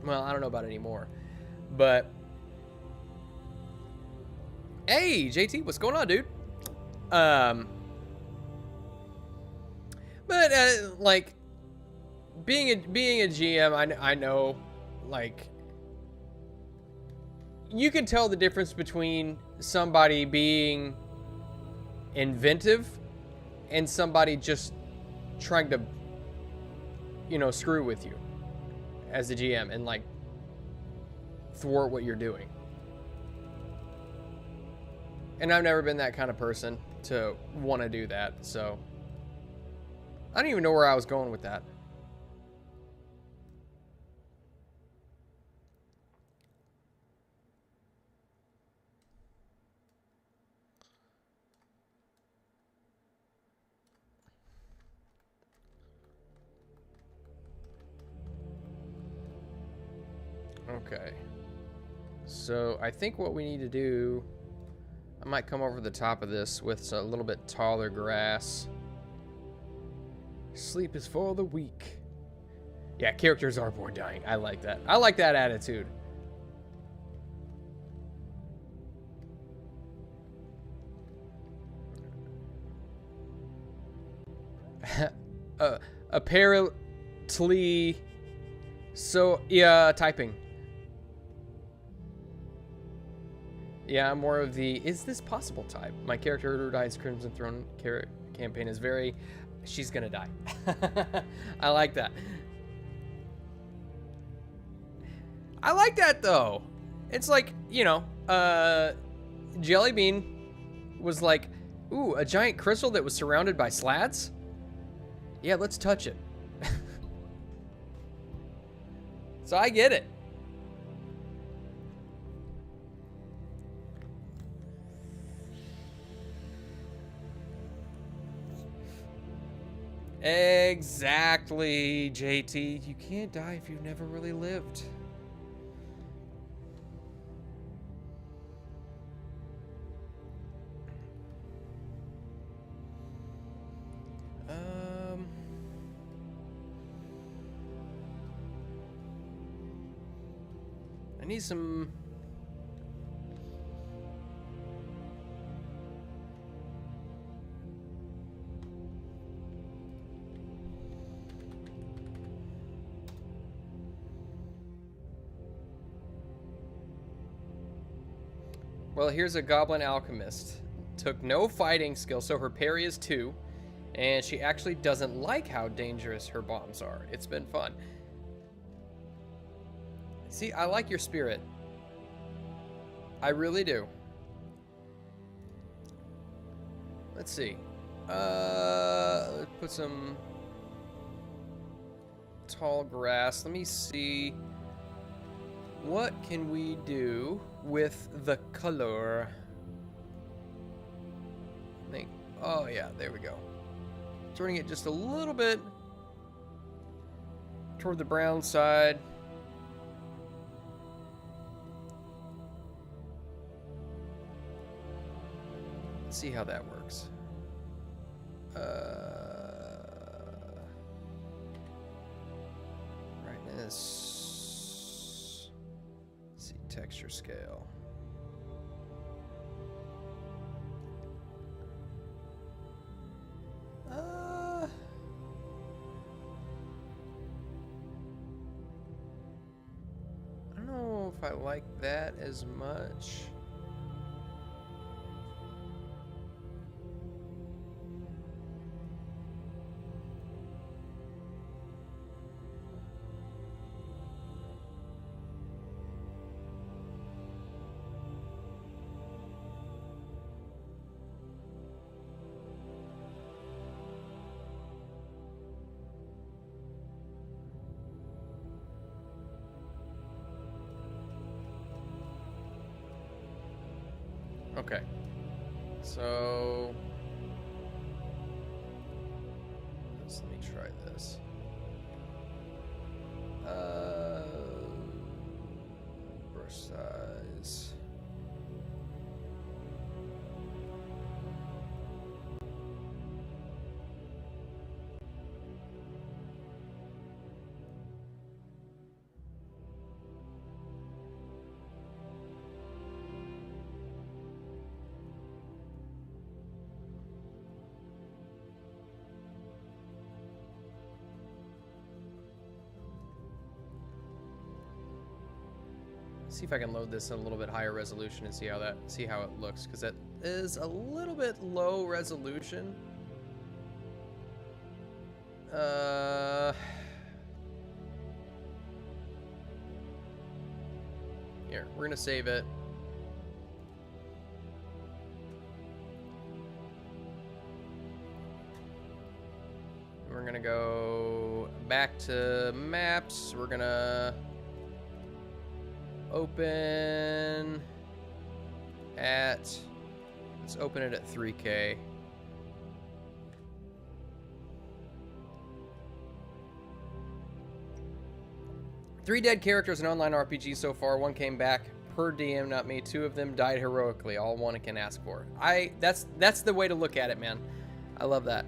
[SPEAKER 1] Well, I don't know about anymore. But hey, JT, what's going on, dude? But like, being a GM, I know, like, you can tell the difference between somebody being inventive and somebody just trying to, you know, screw with you as a GM and, like, thwart what you're doing. And I've never been that kind of person to want to do that, so I don't even know where I was going with that. Okay. So I think what we need to do, I might come over the top of this with a little bit taller grass. Sleep is for the weak. Yeah, characters are born dying. I like that. I like that attitude. Apparently, so yeah, typing. Yeah, I'm more of the is this possible type. My character who dies Crimson Throne campaign is very, she's gonna die. I like that. I like that though. It's like, you know, Jellybean was like, ooh, a giant crystal that was surrounded by slats? Yeah, let's touch it. So I get it. Exactly, JT. You can't die if you've never really lived. I need some... Well, here's a goblin alchemist. Took no fighting skill, so her parry is 2. And she actually doesn't like how dangerous her bombs are. It's been fun. See, I like your spirit. I really do. Let's see. Let's put some tall grass. Let me see. What can we do with the color? I think, oh yeah, there we go. Turning it just a little bit toward the brown side. Let's see how that works. Brightness. Let's see, texture scale. I don't know if I like that as much. Okay, so let me try this. Brush size. See if I can load this at a little bit higher resolution and see how it looks, because that is a little bit low resolution. Here, we're gonna save it. We're we're gonna go back to maps. We're gonna open at, let's open it at 3K. Three dead characters in online RPG so far. One came back per DM, not me. Two of them died heroically. All one can ask for. That's the way to look at it, man. I love that.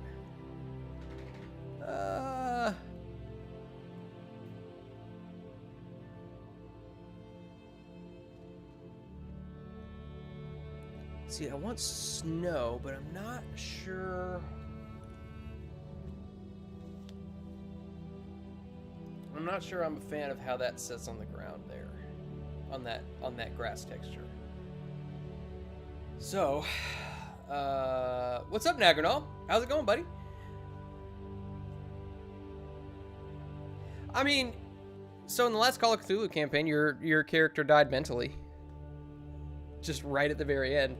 [SPEAKER 1] See, I want snow, but I'm not sure. I'm not sure I'm a fan of how that sits on the ground there, on that grass texture. So, what's up, Nagranol? How's it going, buddy? I mean, so in the last Call of Cthulhu campaign, your character died mentally, just right at the very end.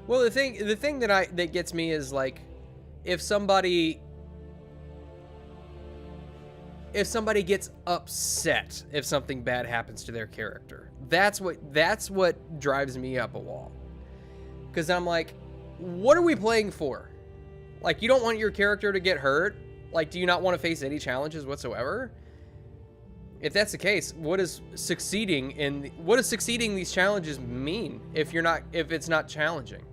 [SPEAKER 1] Well, the thing that gets me is like, if somebody gets upset if something bad happens to their character, that's what drives me up a wall. Because I'm like, what are we playing for? Like, you don't want your character to get hurt? Like, do you not want to face any challenges whatsoever? If that's the case, what does succeeding these challenges mean if it's not challenging?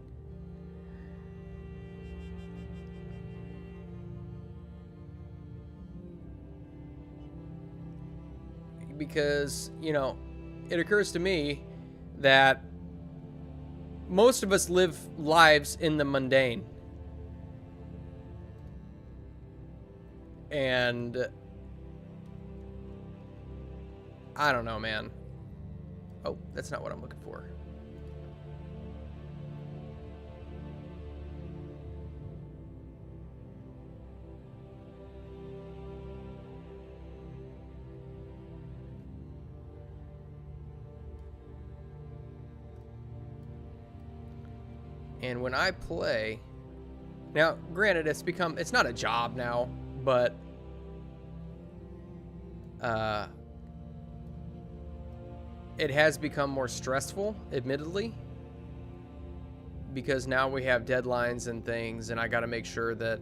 [SPEAKER 1] Because, you know, it occurs to me that most of us live lives in the mundane. And I don't know, man. Oh, that's not what I'm looking for. And when I play, now granted it's not a job now, but it has become more stressful, admittedly, because now we have deadlines and things, and I got to make sure that,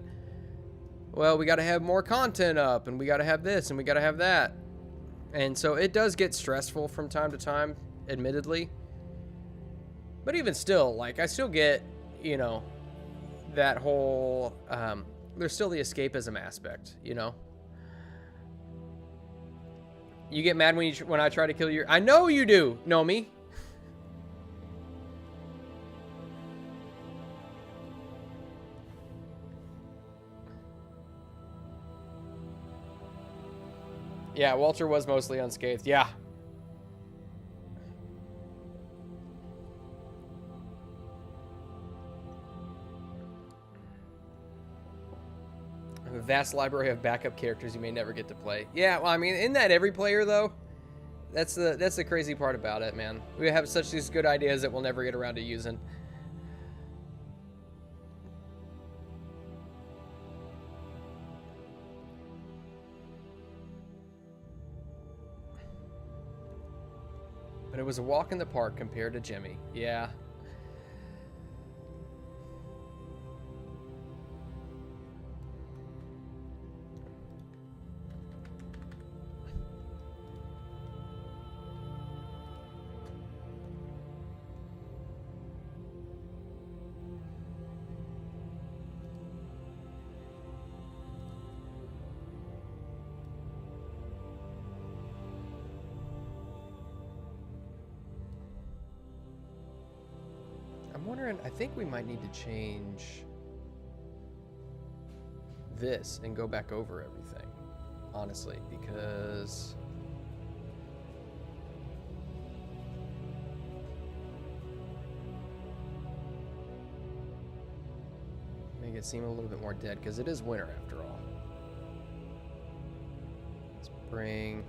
[SPEAKER 1] well, we got to have more content up, and we got to have this, and we got to have that. And so it does get stressful from time to time, admittedly. But even still, like, I still get, you know, that whole, there's still the escapism aspect, you know? You get mad when I try to kill your... I know you do, Nomi. Yeah, Walter was mostly unscathed. Yeah. A vast library of backup characters you may never get to play. Yeah, well, I mean, isn't that every player though? That's the crazy part about it, man. We have such these good ideas that we'll never get around to using. But it was a walk in the park compared to Jimmy. Yeah. I think we might need to change this and go back over everything, honestly, because make it seem a little bit more dead, because it is winter after all. Let's bring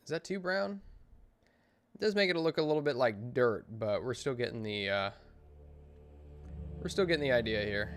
[SPEAKER 1] Is that too brown? It does make it look a little bit like dirt, but we're still getting the idea here.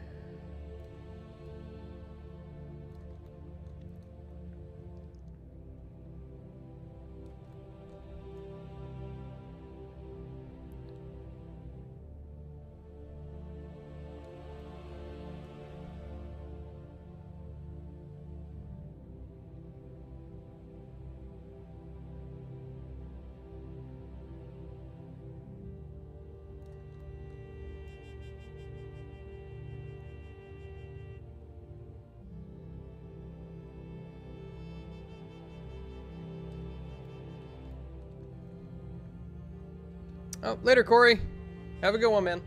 [SPEAKER 1] Oh, later, Corey. Have a good one, man.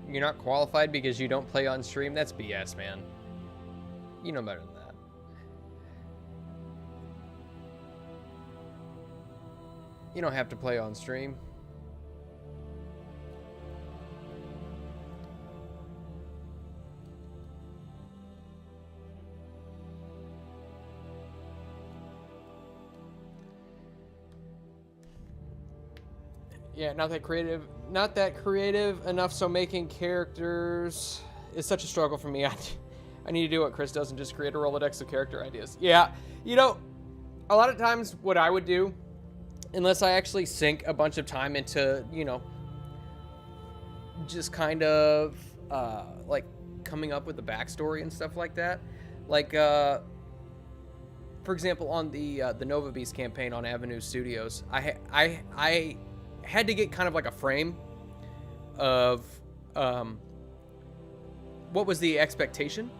[SPEAKER 1] You're not qualified because you don't play on stream? That's BS, man. You know better than that. You don't have to play on stream. Yeah, not that creative enough, so making characters is such a struggle for me. I need to do what Chris does and just create a Rolodex of character ideas. Yeah, you know, a lot of times what I would do, unless I actually sink a bunch of time into, you know, just kind of like coming up with the backstory and stuff like that. Like, for example, on the Nova Beast campaign on Avenue Studios, I had to get kind of like a frame of what was the expectation,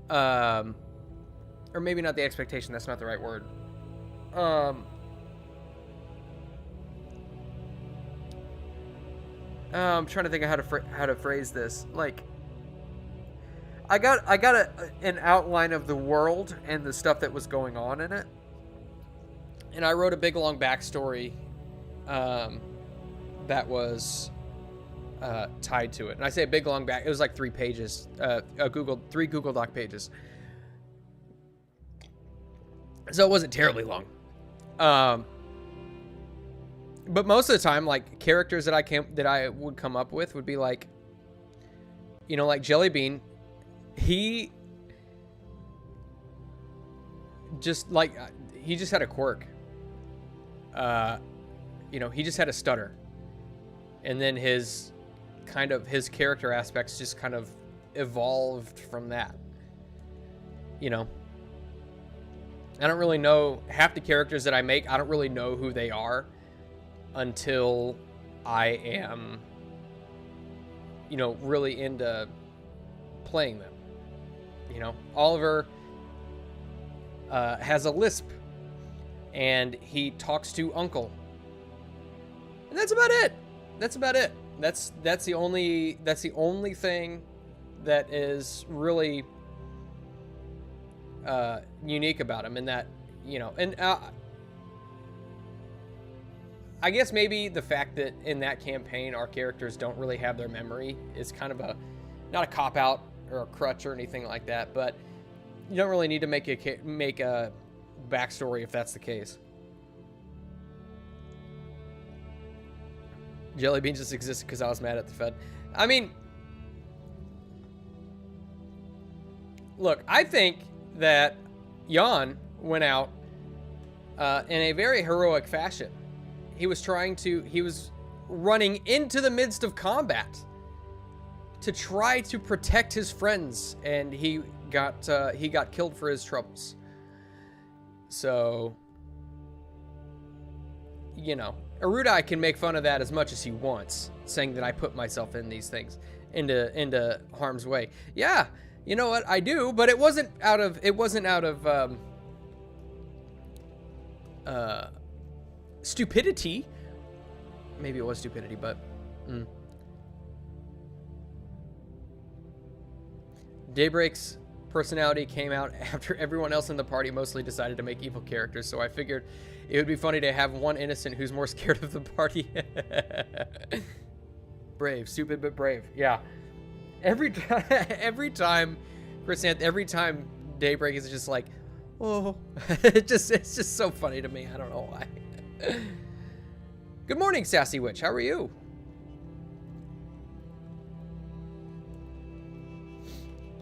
[SPEAKER 1] or maybe not the expectation, that's not the right word. I'm trying to think of how to phrase this. Like, I got an outline of the world and the stuff that was going on in it, and I wrote a big long backstory that was tied to it. And I say a big long back, it was like 3 pages, 3 Google Doc pages. So it wasn't terribly long. But most of the time, like, characters that I would come up with would be like, you know, like Jellybean, he just had a quirk. You know, he just had a stutter. And then his character aspects just kind of evolved from that. You know, I don't really know half the characters that I make. I don't really know who they are until I am, you know, really into playing them. You know, Oliver has a lisp and he talks to Uncle. And that's about it. that's about it. That's the only thing that is really unique about him, and that, you know, and I guess maybe the fact that in that campaign our characters don't really have their memory is kind of a, not a cop out or a crutch or anything like that, but you don't really need to make a backstory if that's the case. Jelly beans just existed because I was mad at the Fed. I mean, look, I think that Jan went out in a very heroic fashion. He was running into the midst of combat to try to protect his friends, and he got killed for his troubles. So, you know, Erudai can make fun of that as much as he wants, saying that I put myself in these things, into harm's way. Yeah, you know what, I do, but it wasn't out of stupidity. Maybe it was stupidity, but Daybreak's personality came out after everyone else in the party mostly decided to make evil characters, so I figured it would be funny to have one innocent who's more scared of the party. Brave, stupid but brave. Yeah. Every time Chrysanth, every time Daybreak is just like, oh, it's just so funny to me. I don't know why. Good morning, Sassy Witch. How are you?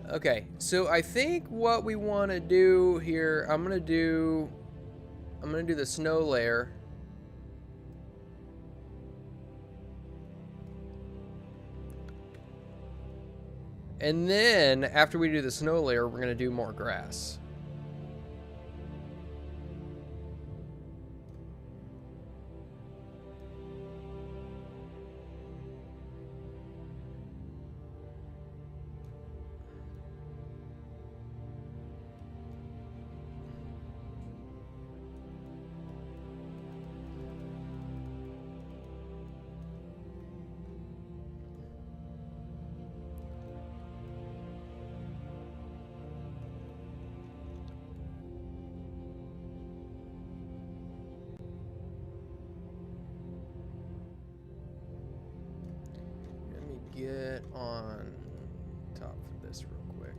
[SPEAKER 1] Okay, so I think what we want to do here, I'm gonna do the snow layer. And then after we do the snow layer, we're gonna do more grass. Get on top of this real quick.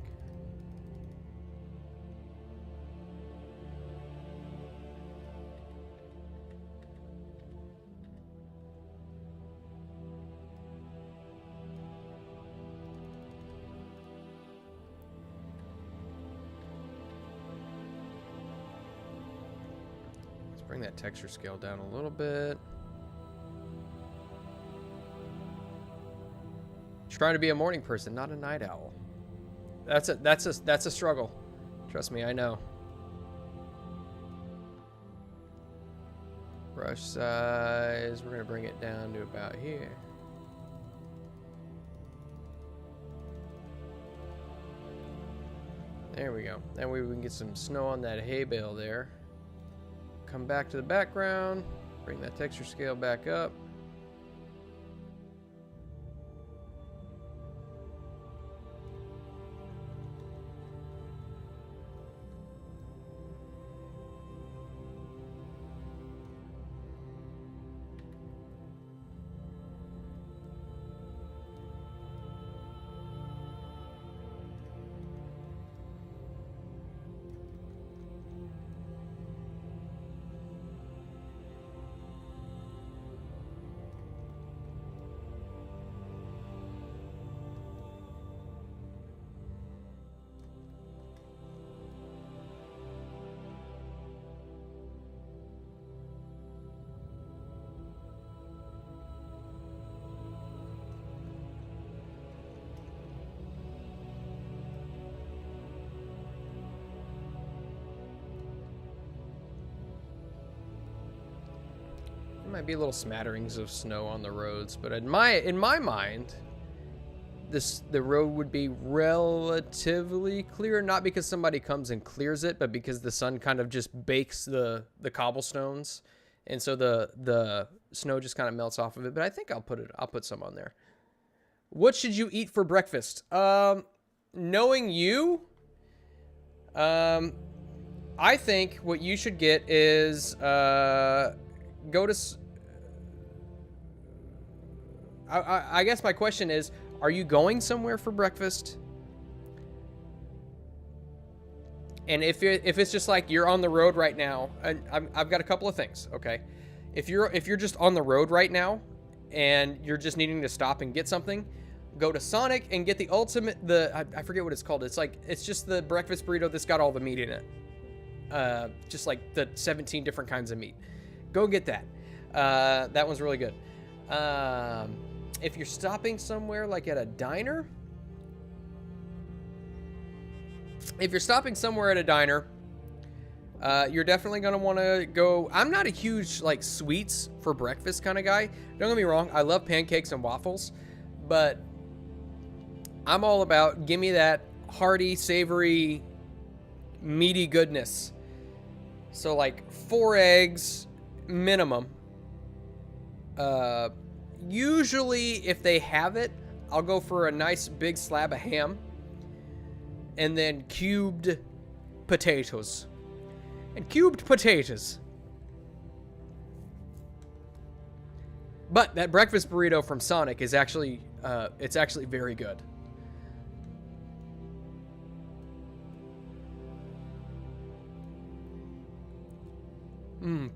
[SPEAKER 1] Let's bring that texture scale down a little bit. Trying to be a morning person, not a night owl. That's a struggle. Trust me, I know. Brush size, we're gonna bring it down to about here. There we go. That way we can get some snow on that hay bale there. Come back to the background, bring that texture scale back up. Might be little smatterings of snow on the roads, but in my mind, the road would be relatively clear, not because somebody comes and clears it, but because the sun kind of just bakes the cobblestones, and so the snow just kind of melts off of it. But I think I'll put some on there. What should you eat for breakfast? Knowing you, I think what you should get is go to. I guess my question is, are you going somewhere for breakfast? And if it's just like you're on the road right now, and I've got a couple of things. Okay, if you're just on the road right now, and you're just needing to stop and get something, go to Sonic and get the ultimate. I forget what it's called. It's just the breakfast burrito that's got all the meat in it. Just like the 17 different kinds of meat. Go get that. That one's really good. If you're stopping somewhere like at a diner. If you're stopping somewhere at a diner, you're definitely going to want to go. I'm not a huge like sweets for breakfast kind of guy. Don't get me wrong. I love pancakes and waffles, but I'm all about give me that hearty, savory, meaty goodness. So like 4 eggs minimum. Usually if they have it, I'll go for a nice big slab of ham. And then cubed potatoes. And cubed potatoes. But that breakfast burrito from Sonic is actually, it's actually very good.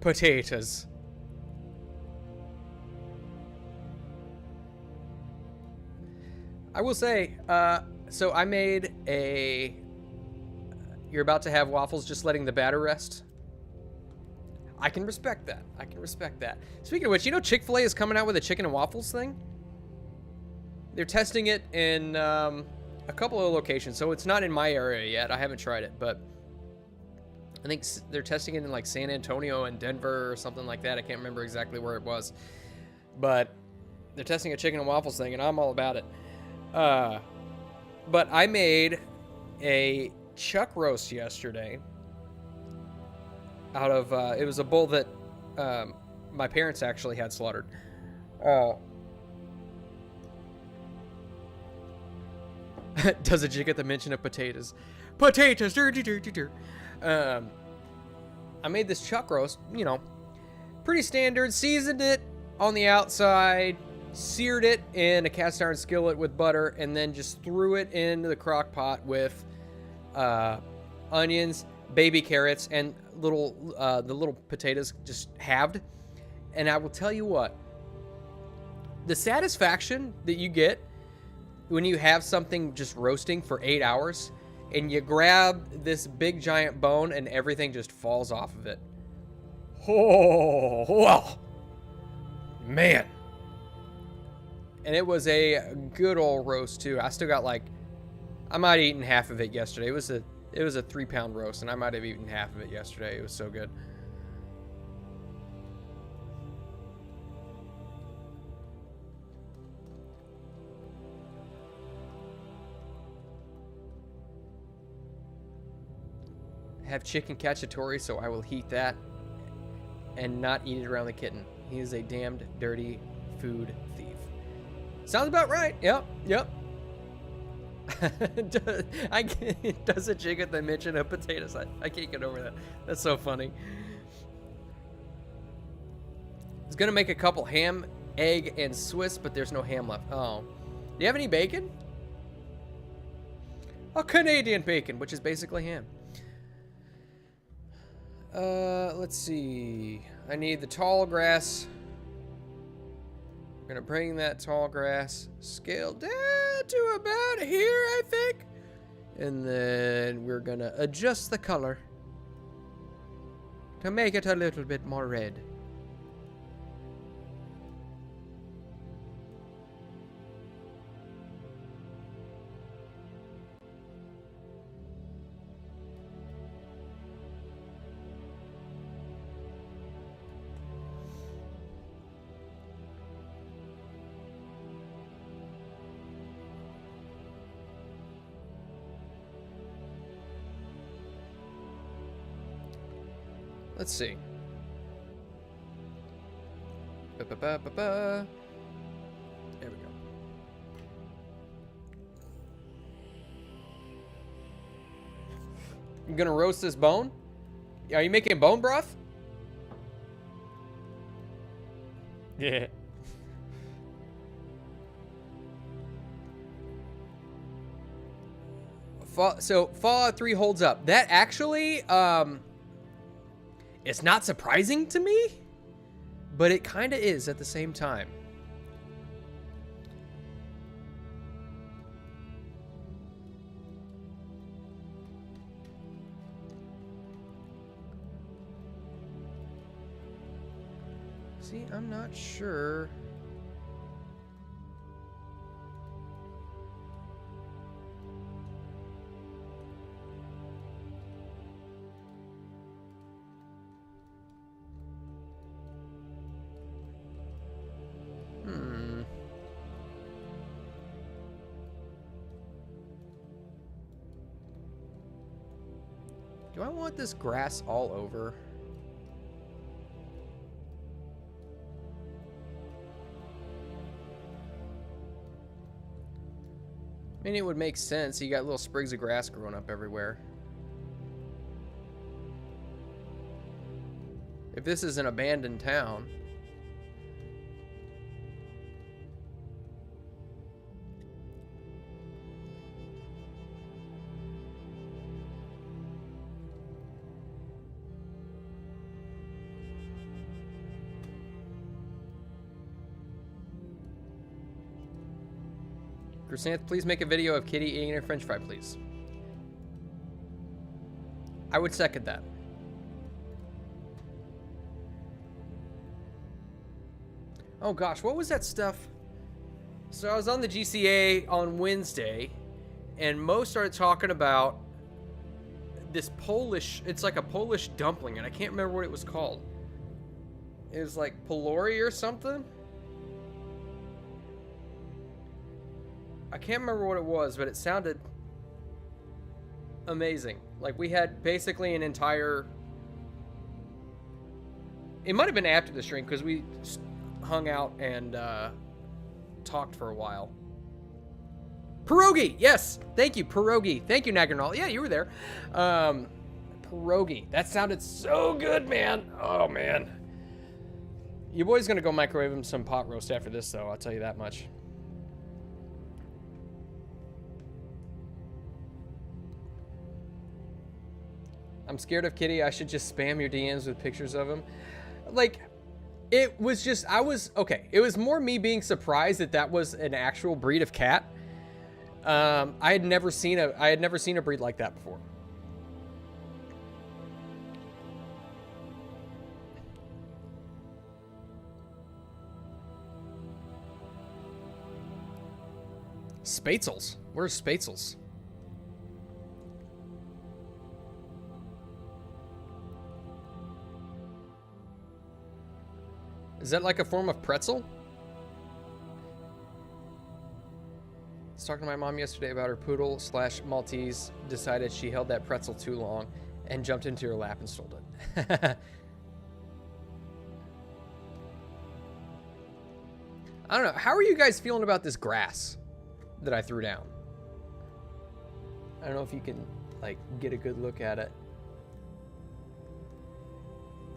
[SPEAKER 1] Potatoes. I will say, so I made a, you're about to have waffles, just letting the batter rest. I can respect that. I can respect that. Speaking of which, you know Chick-fil-A is coming out with a chicken and waffles thing? They're testing it in a couple of locations, so it's not in my area yet. I haven't tried it, but I think they're testing it in like San Antonio and Denver or something like that. I can't remember exactly where it was. But they're testing a chicken and waffles thing, and I'm all about it. But I made a chuck roast yesterday out of, it was a bull that my parents actually had slaughtered. Does it you get the mention of potatoes? Potatoes! I made this chuck roast, you know, pretty standard, seasoned it on the outside, seared it in a cast iron skillet with butter, and then just threw it into the crock pot with onions, baby carrots, and the little potatoes just halved. And I will tell you what, the satisfaction that you get when you have something just roasting for 8 hours and you grab this big giant bone and everything just falls off of it. Oh, well, man. And it was a good old roast too. I still got like, I might have eaten half of it yesterday. It was a 3-pound roast, and I might have eaten half of it yesterday. It was so good. I have chicken cacciatore, so I will heat that and not eat it around the kitten. He is a damned dirty food thief. Sounds about right. Yep. Does a jig at the mention of potatoes? I can't get over that. That's so funny. I was gonna make a couple ham, egg, and Swiss, but there's no ham left. Oh. Do you have any bacon? A Canadian bacon, which is basically ham. Let's see. I need the tall grass. I'm gonna bring that tall grass scale down to about here, I think. And then we're gonna adjust the color to make it a little bit more red. Let's see. There we go. You gonna roast this bone? Are you making bone broth? Yeah. So Fallout 3 holds up. That actually, it's not surprising to me, but it kind of is at the same time. See, I'm not sure. Do I want this grass all over? I mean, it would make sense. You got little sprigs of grass growing up everywhere. If this is an abandoned town. Chrysanth, please make a video of Kitty eating a french fry, please. I would second that. Oh gosh, what was that stuff? So I was on the GCA on Wednesday, and Mo started talking about this Polish, it's like a Polish dumpling, and I can't remember what it was called. It was like Polori or something. I can't remember what it was, but it sounded amazing. Like, we had basically an entire... It might have been after the stream, because we hung out and talked for a while. Pierogi! Yes! Thank you, pierogi. Thank you, Nagranal. Yeah, you were there. Pierogi. That sounded so good, man. Oh, man. Your boy's going to go microwave him some pot roast after this, though. I'll tell you that much. I'm scared of Kitty. I should just spam your DMs with pictures of him. Like, it was just, okay. It was more me being surprised that that was an actual breed of cat. I had never seen a breed like that before. Spaetzels? Where's Spaetzels? Is that like a form of pretzel? I was talking to my mom yesterday about her poodle slash Maltese decided she held that pretzel too long and jumped into her lap and stole it. I don't know. How are you guys feeling about this grass that I threw down? I don't know if you can like get a good look at it.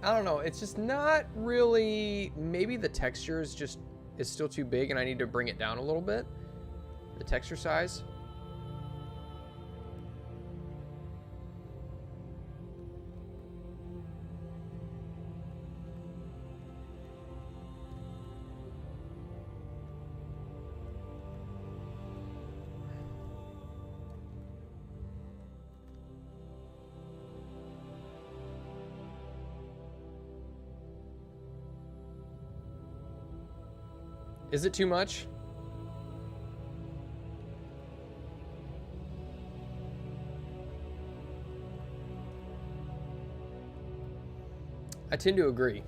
[SPEAKER 1] I don't know. It's just not really, maybe the texture is still too big and I need to bring it down a little bit. The texture size. Is it too much? I tend to agree.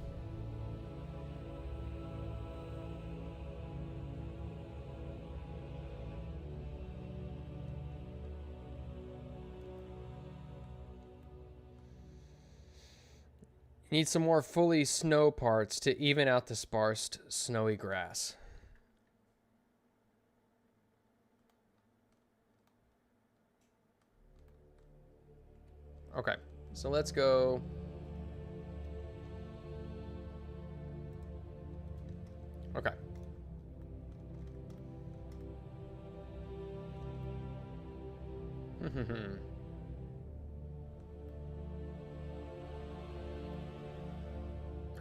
[SPEAKER 1] Need some more fully snow parts to even out the sparse, snowy grass. Okay, so let's go. Okay.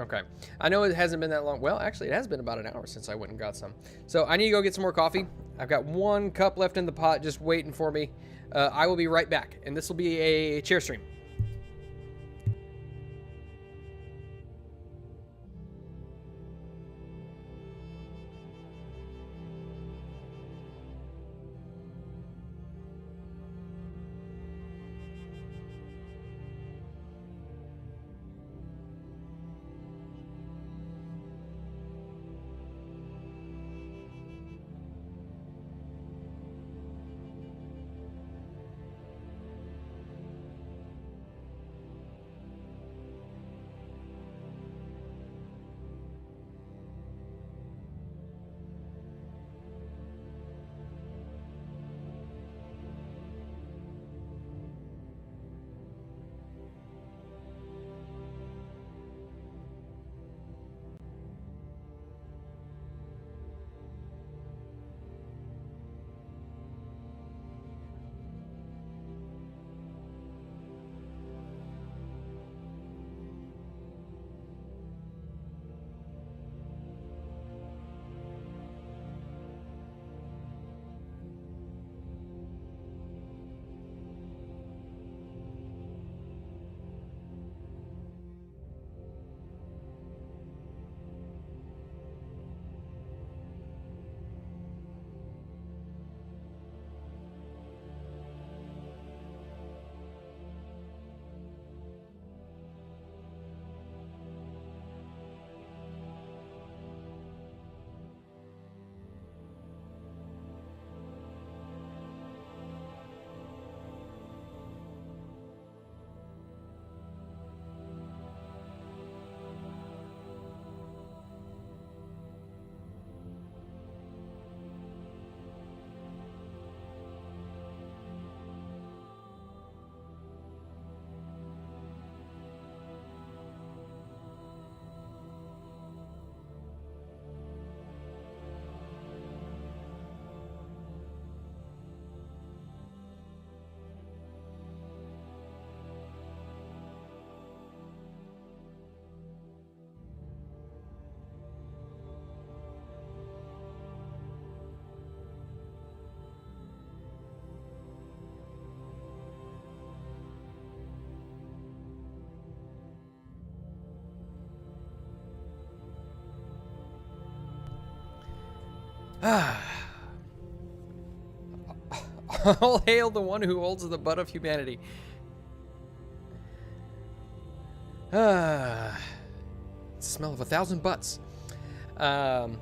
[SPEAKER 1] Okay. I know it hasn't been that long. Well, actually, it has been about an hour since I went and got some. So I need to go get some more coffee. I've got 1 cup left in the pot just waiting for me. I will be right back, and this will be a chair stream. All hail the one who holds the butt of humanity. It's the smell of 1,000 butts. Okay.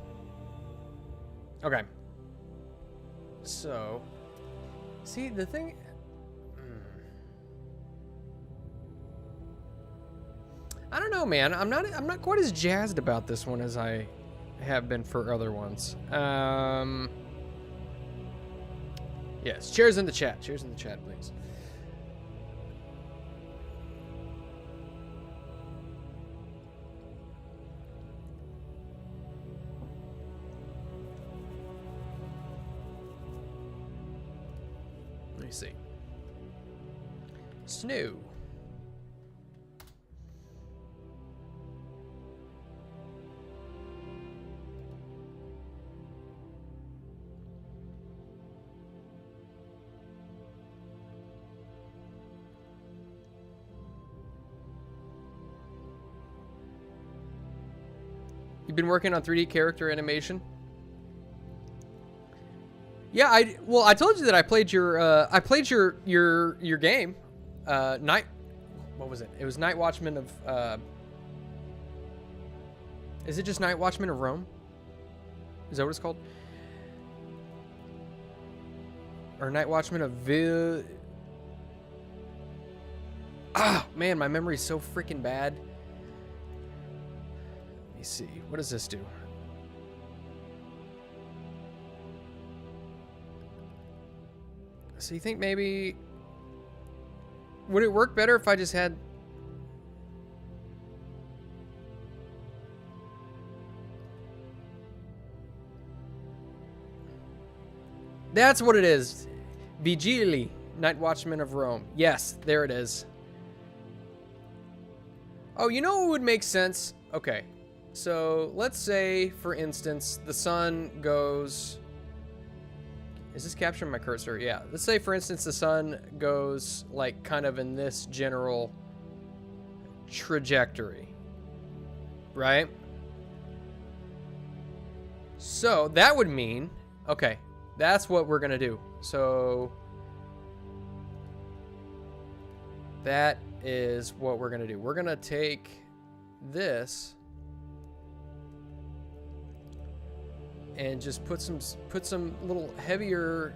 [SPEAKER 1] So, see, the thing... I don't know, man. I'm not quite as jazzed about this one as I have been for other ones. Yes, cheers in the chat. Cheers in the chat, please. Let me see. Snow. You've been working on 3D character animation? Yeah, I told you that I played your game. Night, what was it? It was Night Watchman of is it just Night Watchman of Rome? Is that what it's called? Or Night Watchman of Ah, man, my memory's so freaking bad. see. What does this do? So you think maybe... Would it work better if I just had... That's what it is. Vigili, Night Watchman of Rome. Yes, there it is. Oh, you know what would make sense? Okay, so let's say, for instance, the sun goes... Is this capturing my cursor? Yeah. Let's say, for instance, the sun goes, like, kind of in this general trajectory. Right? So, that would mean... Okay, that's what we're going to do. So... That is what we're going to do. We're going to take this and just put some little heavier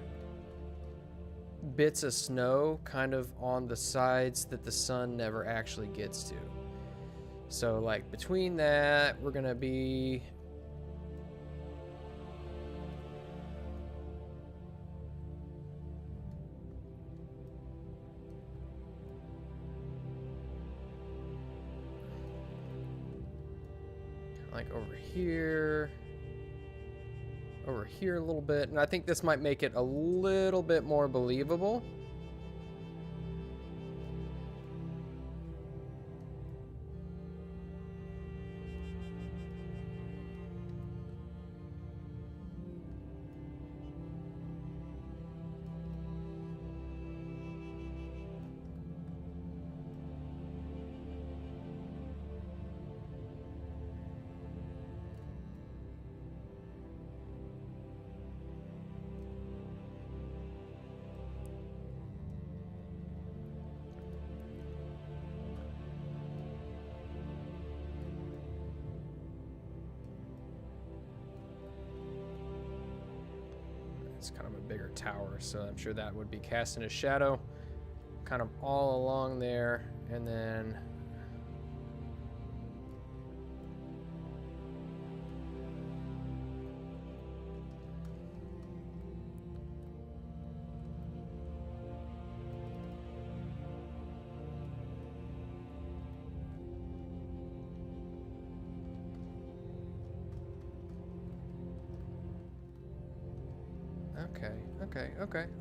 [SPEAKER 1] bits of snow kind of on the sides that the sun never actually gets to. So like between that, we're going to be like over here a little bit, and I think this might make it a little bit more believable. It's kind of a bigger tower, so I'm sure that would be casting a shadow kind of all along there, and then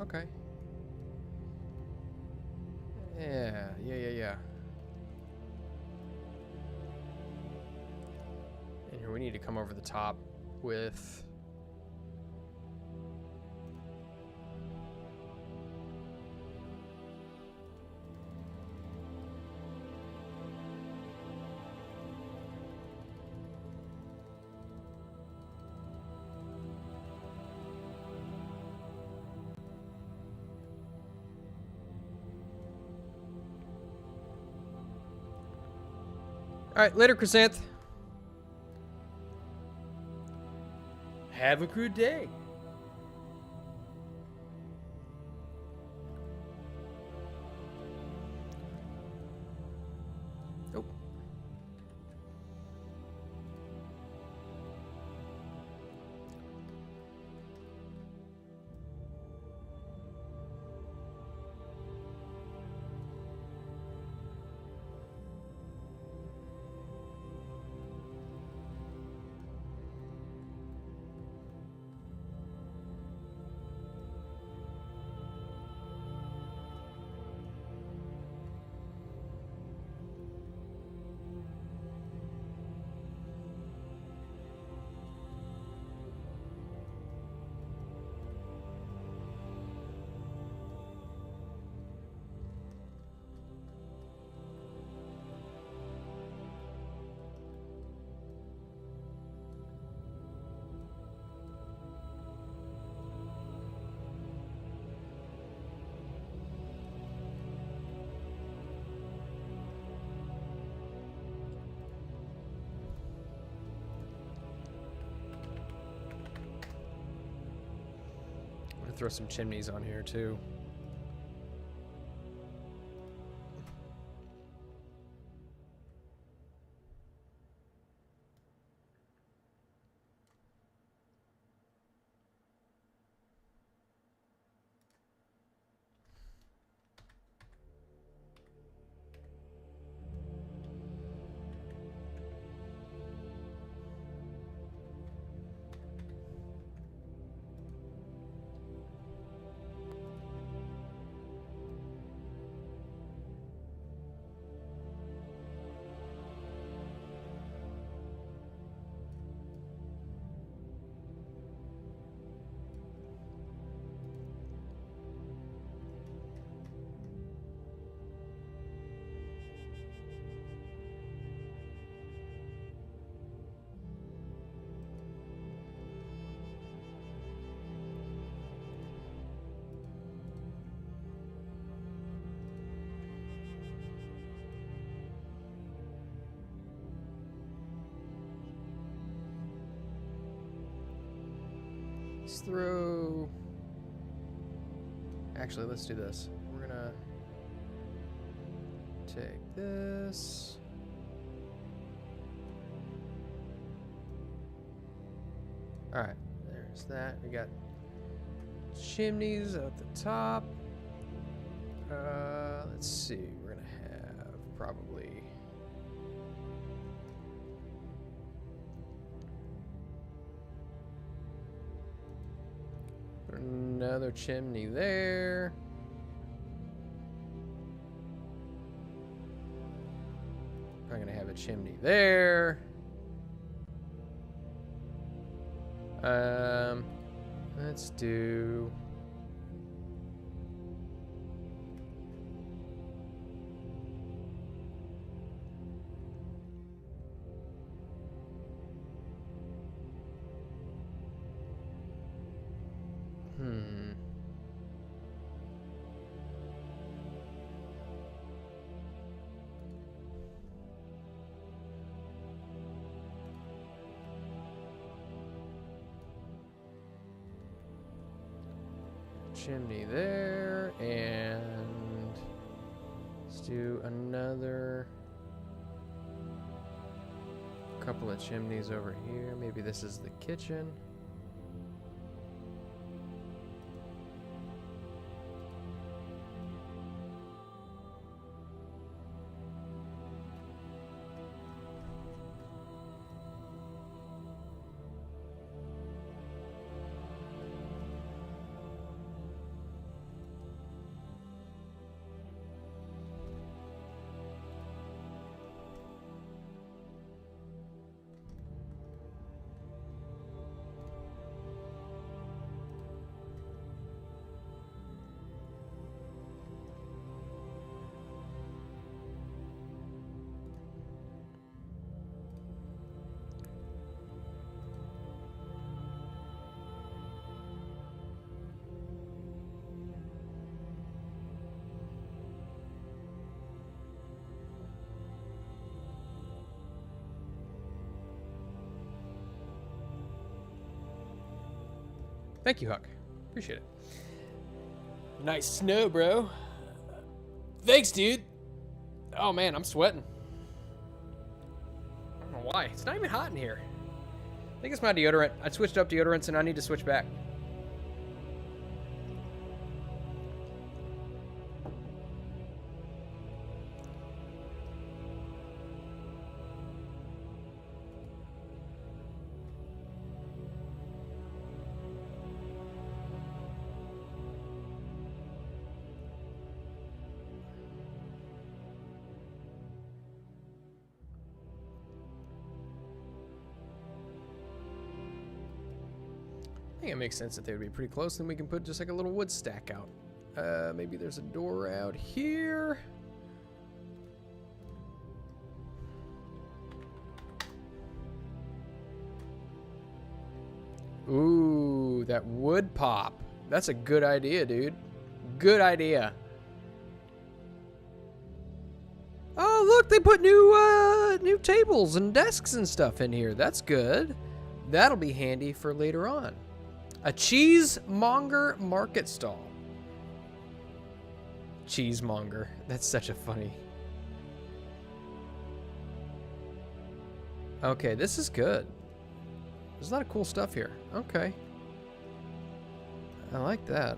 [SPEAKER 1] okay. Yeah. And here we need to come over the top with... All right, later, Chrysanth. Have a good day. Nope. Throw some chimneys on here too. Let's throw... Actually, let's do this. We're gonna take this. All right, there's that. We got chimneys at the top. Let's see. We're gonna have probably put another chimney there. I'm gonna have a chimney there. Let's do... Chimney there, and let's do another couple of chimneys over here. Maybe this is the kitchen. Thank you, Huck. Appreciate it. Nice snow, bro. Thanks, dude. Oh, man, I'm sweating. I don't know why. It's not even hot in here. I think it's my deodorant. I switched up deodorants, and I need to switch back. I think it makes sense that they would be pretty close. Then we can put just like a little wood stack out. Maybe there's a door out here. Ooh, that wood pop. That's a good idea, dude. Good idea. Oh, look, they put new tables and desks and stuff in here. That's good. That'll be handy for later on. A cheesemonger market stall. Cheesemonger. That's such a funny. Okay, this is good. There's a lot of cool stuff here. Okay. I like that.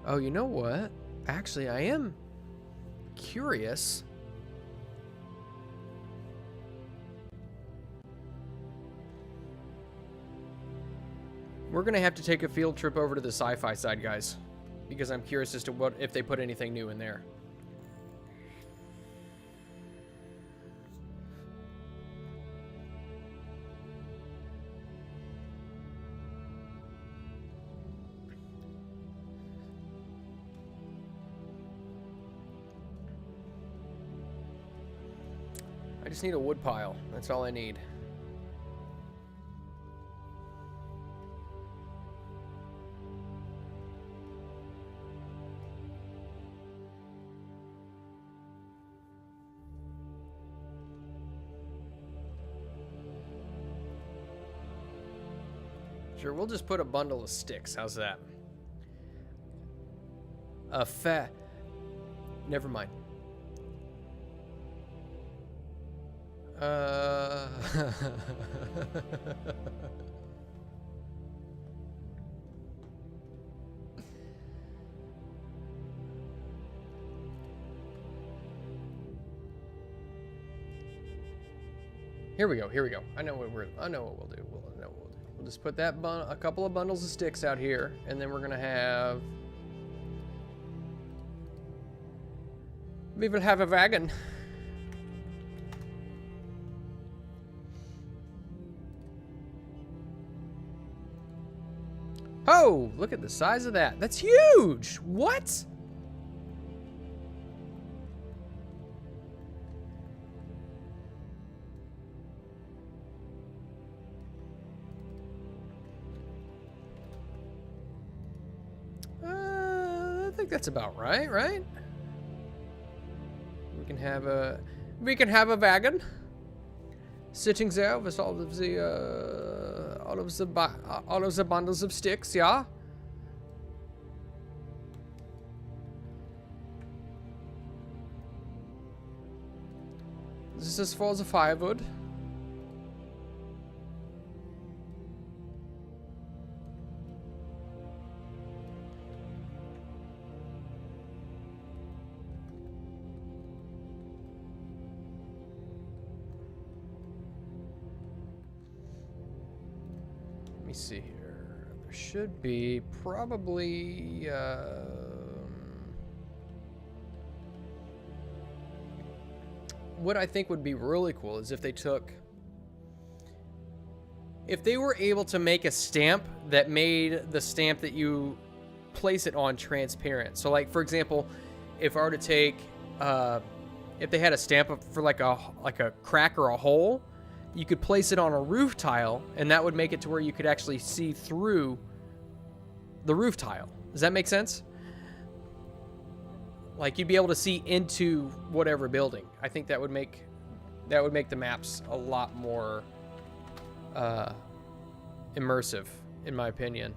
[SPEAKER 1] Oh, you know what? Actually, I am curious. We're gonna have to take a field trip over to the sci-fi side, guys, because I'm curious as to what if they put anything new in there. I just need a wood pile. That's all I need. Sure, we'll just put a bundle of sticks. How's that? Never mind. Here we go. Here we go. I know what we'll do. We'll just put that a couple of bundles of sticks out here, and then we're gonna have. We will have a wagon. Oh, look at the size of that. That's huge. What? I think that's about right, right? We can have a wagon sitting there with all of the bundles of sticks, yeah. This is for the firewood. Let me see here. There should be probably what I think would be really cool is if they were able to make a stamp that made the stamp that you place it on transparent. So like, for example, if I were to take, if they had a stamp for like a crack or a hole, you could place it on a roof tile, and that would make it to where you could actually see through the roof tile. Does that make sense? Like you'd be able to see into whatever building. I think that would make the maps a lot more immersive, in my opinion.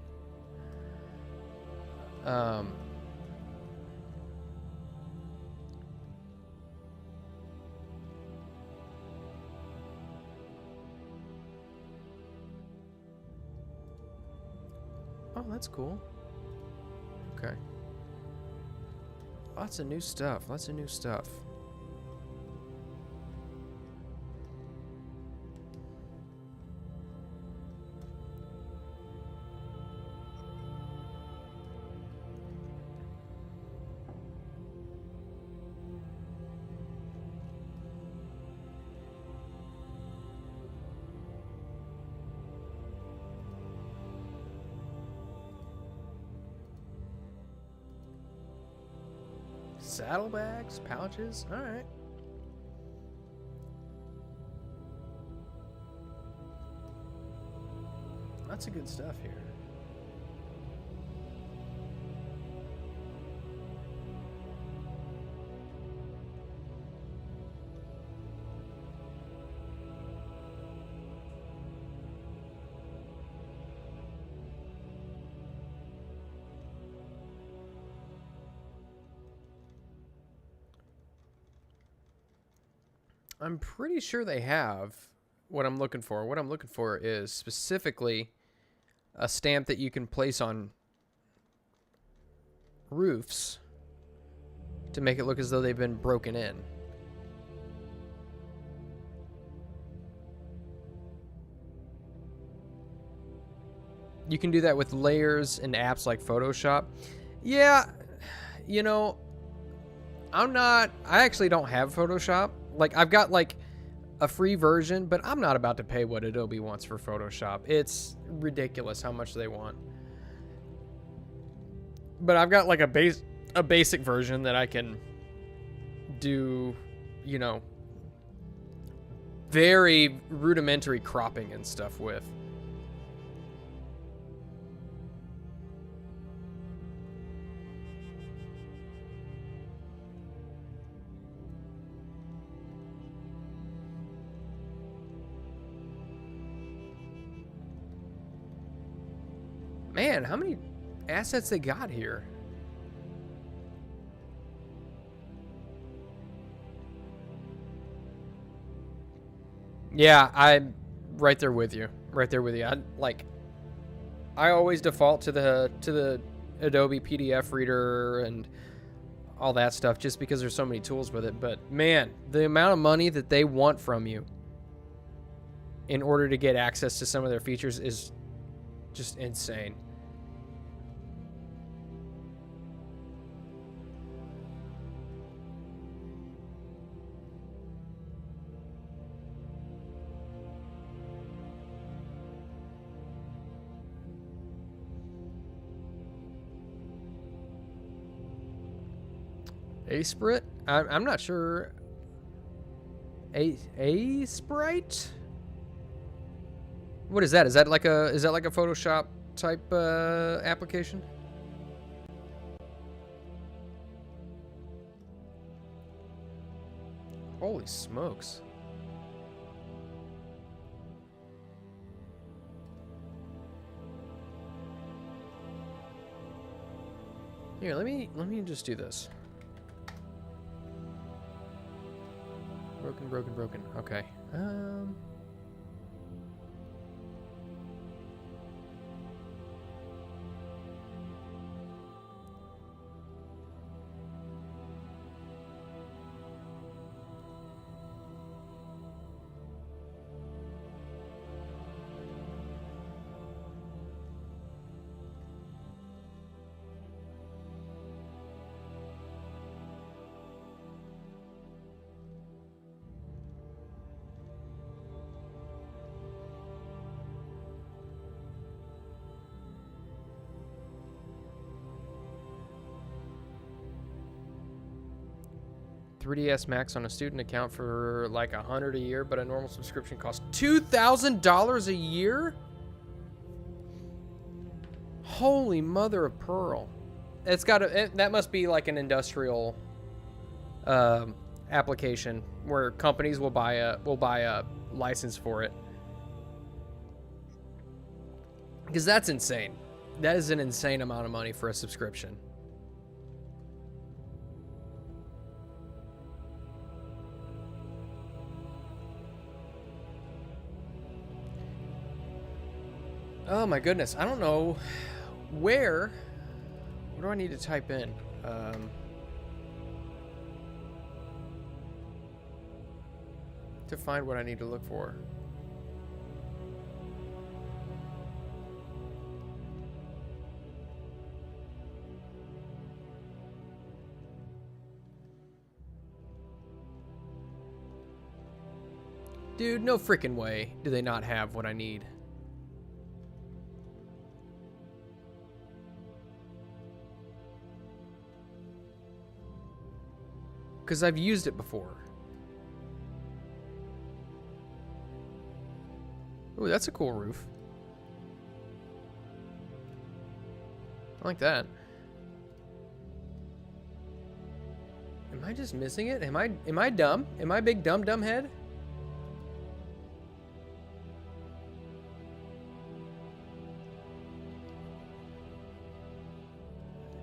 [SPEAKER 1] Oh, that's cool. Okay. Lots of new stuff. Lots of new stuff. Saddlebags, pouches, all right. Lots of good stuff here. I'm pretty sure they have what I'm looking for. What I'm looking for is specifically a stamp that you can place on roofs to make it look as though they've been broken in. You can do that with layers and apps like Photoshop. Yeah, you know, I actually don't have Photoshop. Like, I've got, like, a free version, but I'm not about to pay what Adobe wants for Photoshop. It's ridiculous how much they want. But I've got, like, a basic version that I can do, you know, very rudimentary cropping and stuff with. Man, how many assets they got here? Yeah, I'm right there with you. Right there with you. I always default to the Adobe PDF reader and all that stuff just because there's so many tools with it. But man, the amount of money that they want from you in order to get access to some of their features is just insane. A-Sprit? I'm not sure. A-Sprite? What is that? Is that like a Photoshop type application? Holy smokes. Here, let me just do this. Broken. Okay. 3ds Max on a student account for like $100 a year, but a normal subscription costs $2,000 a year? Holy mother of pearl. It's got that must be like an industrial application where companies will buy a license for it. Because that's insane. That is an insane amount of money for a subscription. Oh my goodness, I don't know what do I need to type in? To find what I need to look for. Dude, no freaking way do they not have what I need. Because I've used it before. Ooh, that's a cool roof. I like that. Am I just missing it? Am I dumb? Am I big dumb head?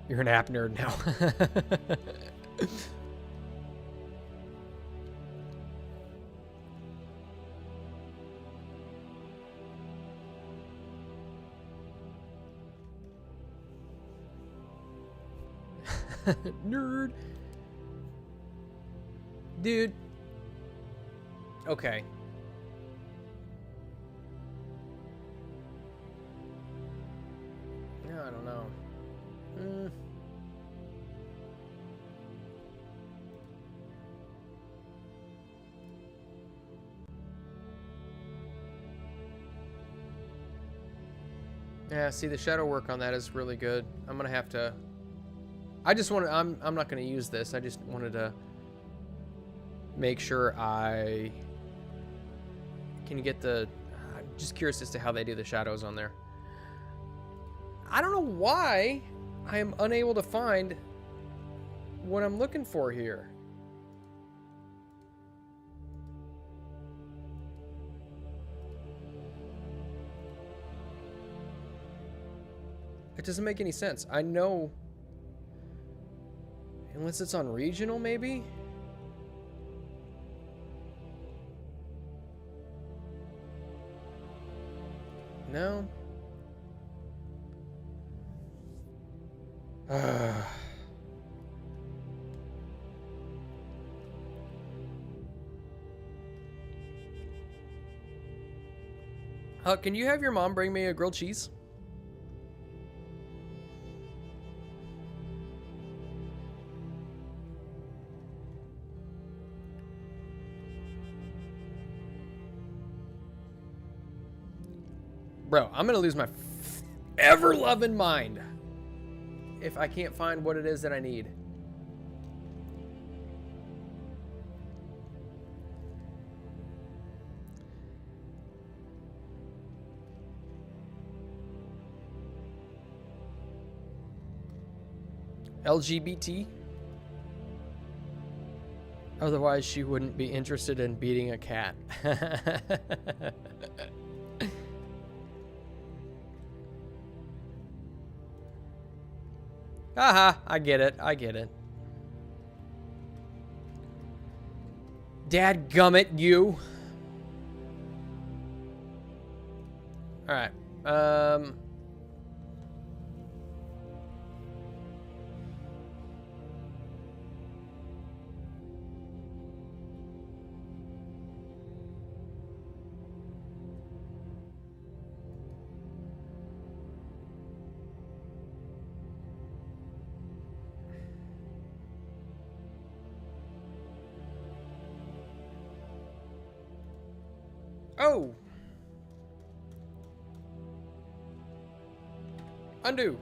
[SPEAKER 1] You're an app nerd now. Nerd. Dude. Okay. I don't know. Yeah, see, the shadow work on that is really good. I'm gonna have to... I just want to... I'm not gonna use this. I just wanted to make sure I can get the... I'm just curious as to how they do the shadows on there. I don't know why I am unable to find what I'm looking for here. It doesn't make any sense. I know. Unless it's on regional, maybe? No? Can you have your mom bring me a grilled cheese? Bro, I'm gonna lose my ever-loving mind if I can't find what it is that I need. LGBT? Otherwise, she wouldn't be interested in beating a cat. Haha, I get it. I get it. Dadgummit, you. Alright. Oh! Undo.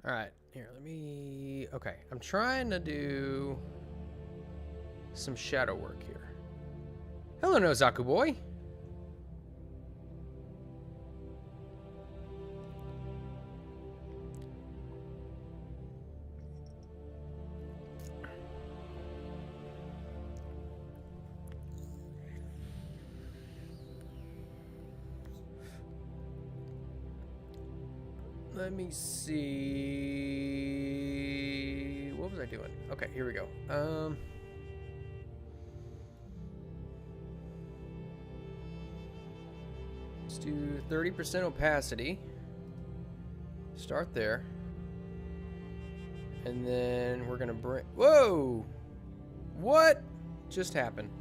[SPEAKER 1] All right, here, let me, okay. I'm trying to do some shadow work here. Hello, Nozaku boy. Let me see. What was I doing? Okay, here we go. Let's do 30% opacity. Start there. And then we're gonna bring, whoa! What just happened?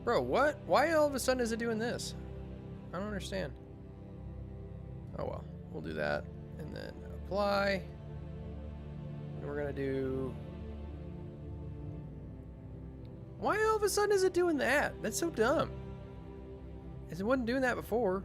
[SPEAKER 1] Bro, what? Why all of a sudden is it doing this? I don't understand. Oh well, we'll do that. And then apply. And we're gonna do... Why all of a sudden is it doing that? That's so dumb. It wasn't doing that before.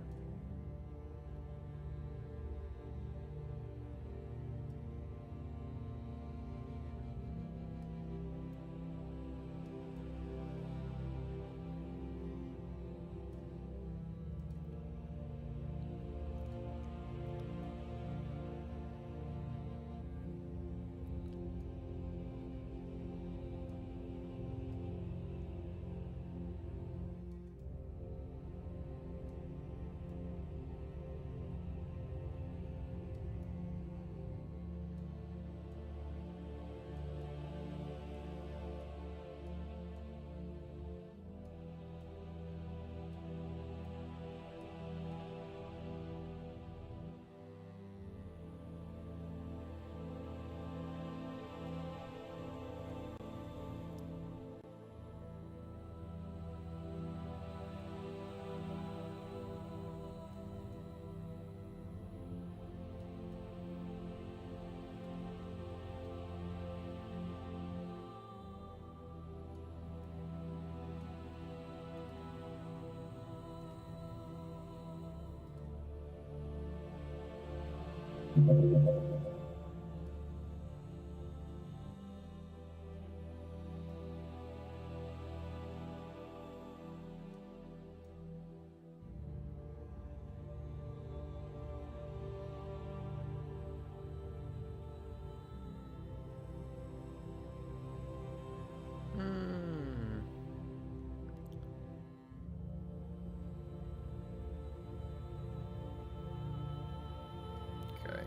[SPEAKER 1] Okay.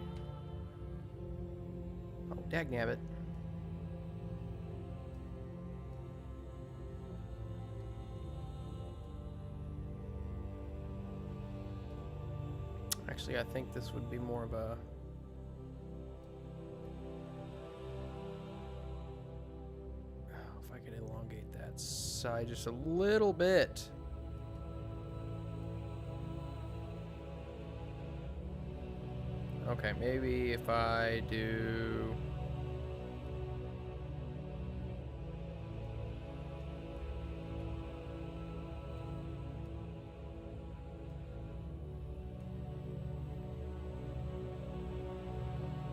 [SPEAKER 1] Oh, dagnabbit. Actually, I think this would be more of a... Oh, if I could elongate that side just a little bit. Okay, maybe if I do...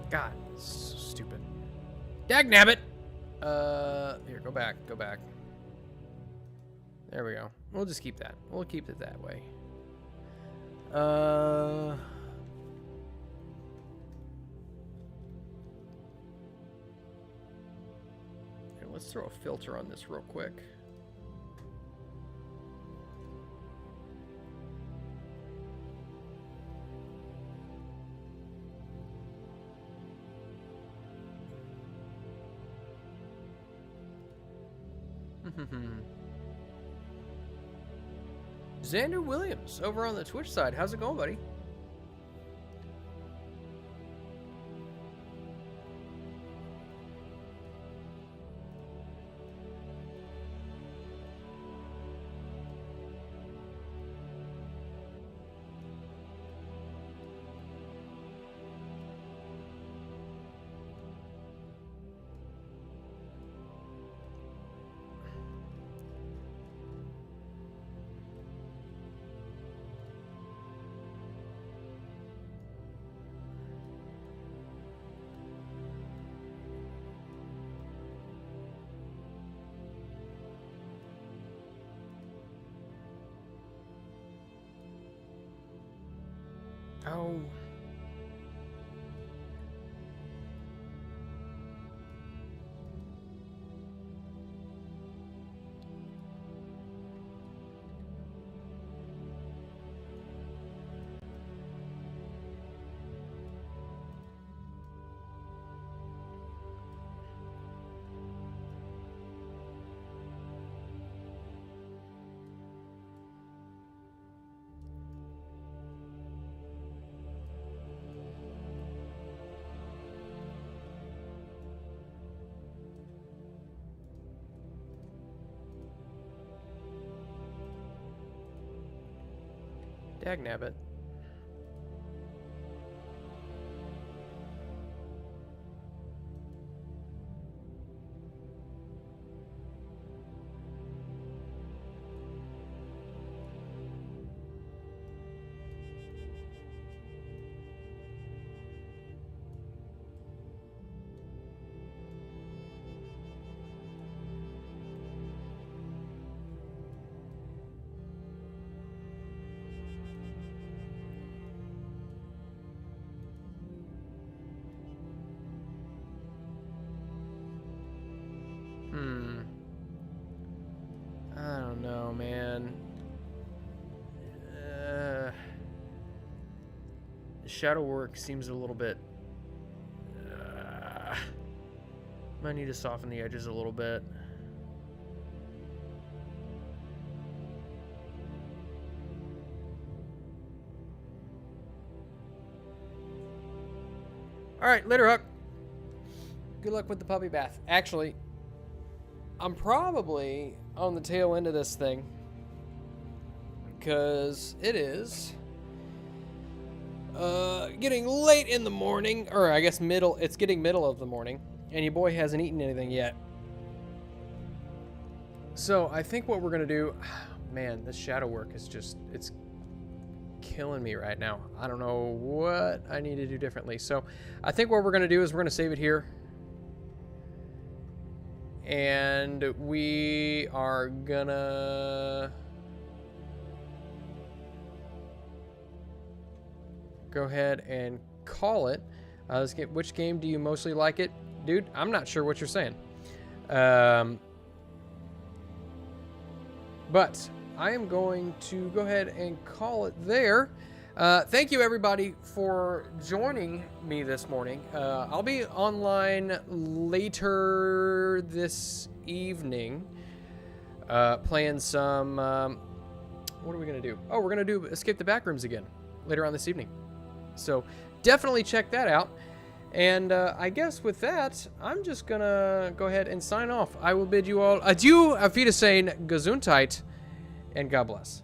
[SPEAKER 1] God, so stupid. Dagnabbit! Here, go back, go back. There we go. We'll just keep that. We'll keep it that way. Here, let's throw a filter on this real quick. Xander Williams over on the Twitch side. How's it going, buddy? Oh. Dagnabbit. I don't know, man. Shadow work seems a little bit... might need to soften the edges a little bit. Alright, later, Huck. Good luck with the puppy bath. Actually, I'm probably on the tail end of this thing, because it is getting late in the morning, or I guess it's getting middle of the morning, and your boy hasn't eaten anything yet. So I think what we're gonna do, man, this shadow work is just, it's killing me right now. I don't know what I need to do differently. So I think what we're gonna do is we're gonna save it here. And we are gonna go ahead and call it. Let's get, which game do you mostly like it? Dude, I'm not sure what you're saying. But I am going to go ahead and call it there. Thank you, everybody, for joining me this morning. I'll be online later this evening, playing some... what are we going to do? Oh, we're going to do Escape the Backrooms again later on this evening. So definitely check that out. And I guess with that, I'm just going to go ahead and sign off. I will bid you all adieu, auf Wiedersehen, Gesundheit, and God bless.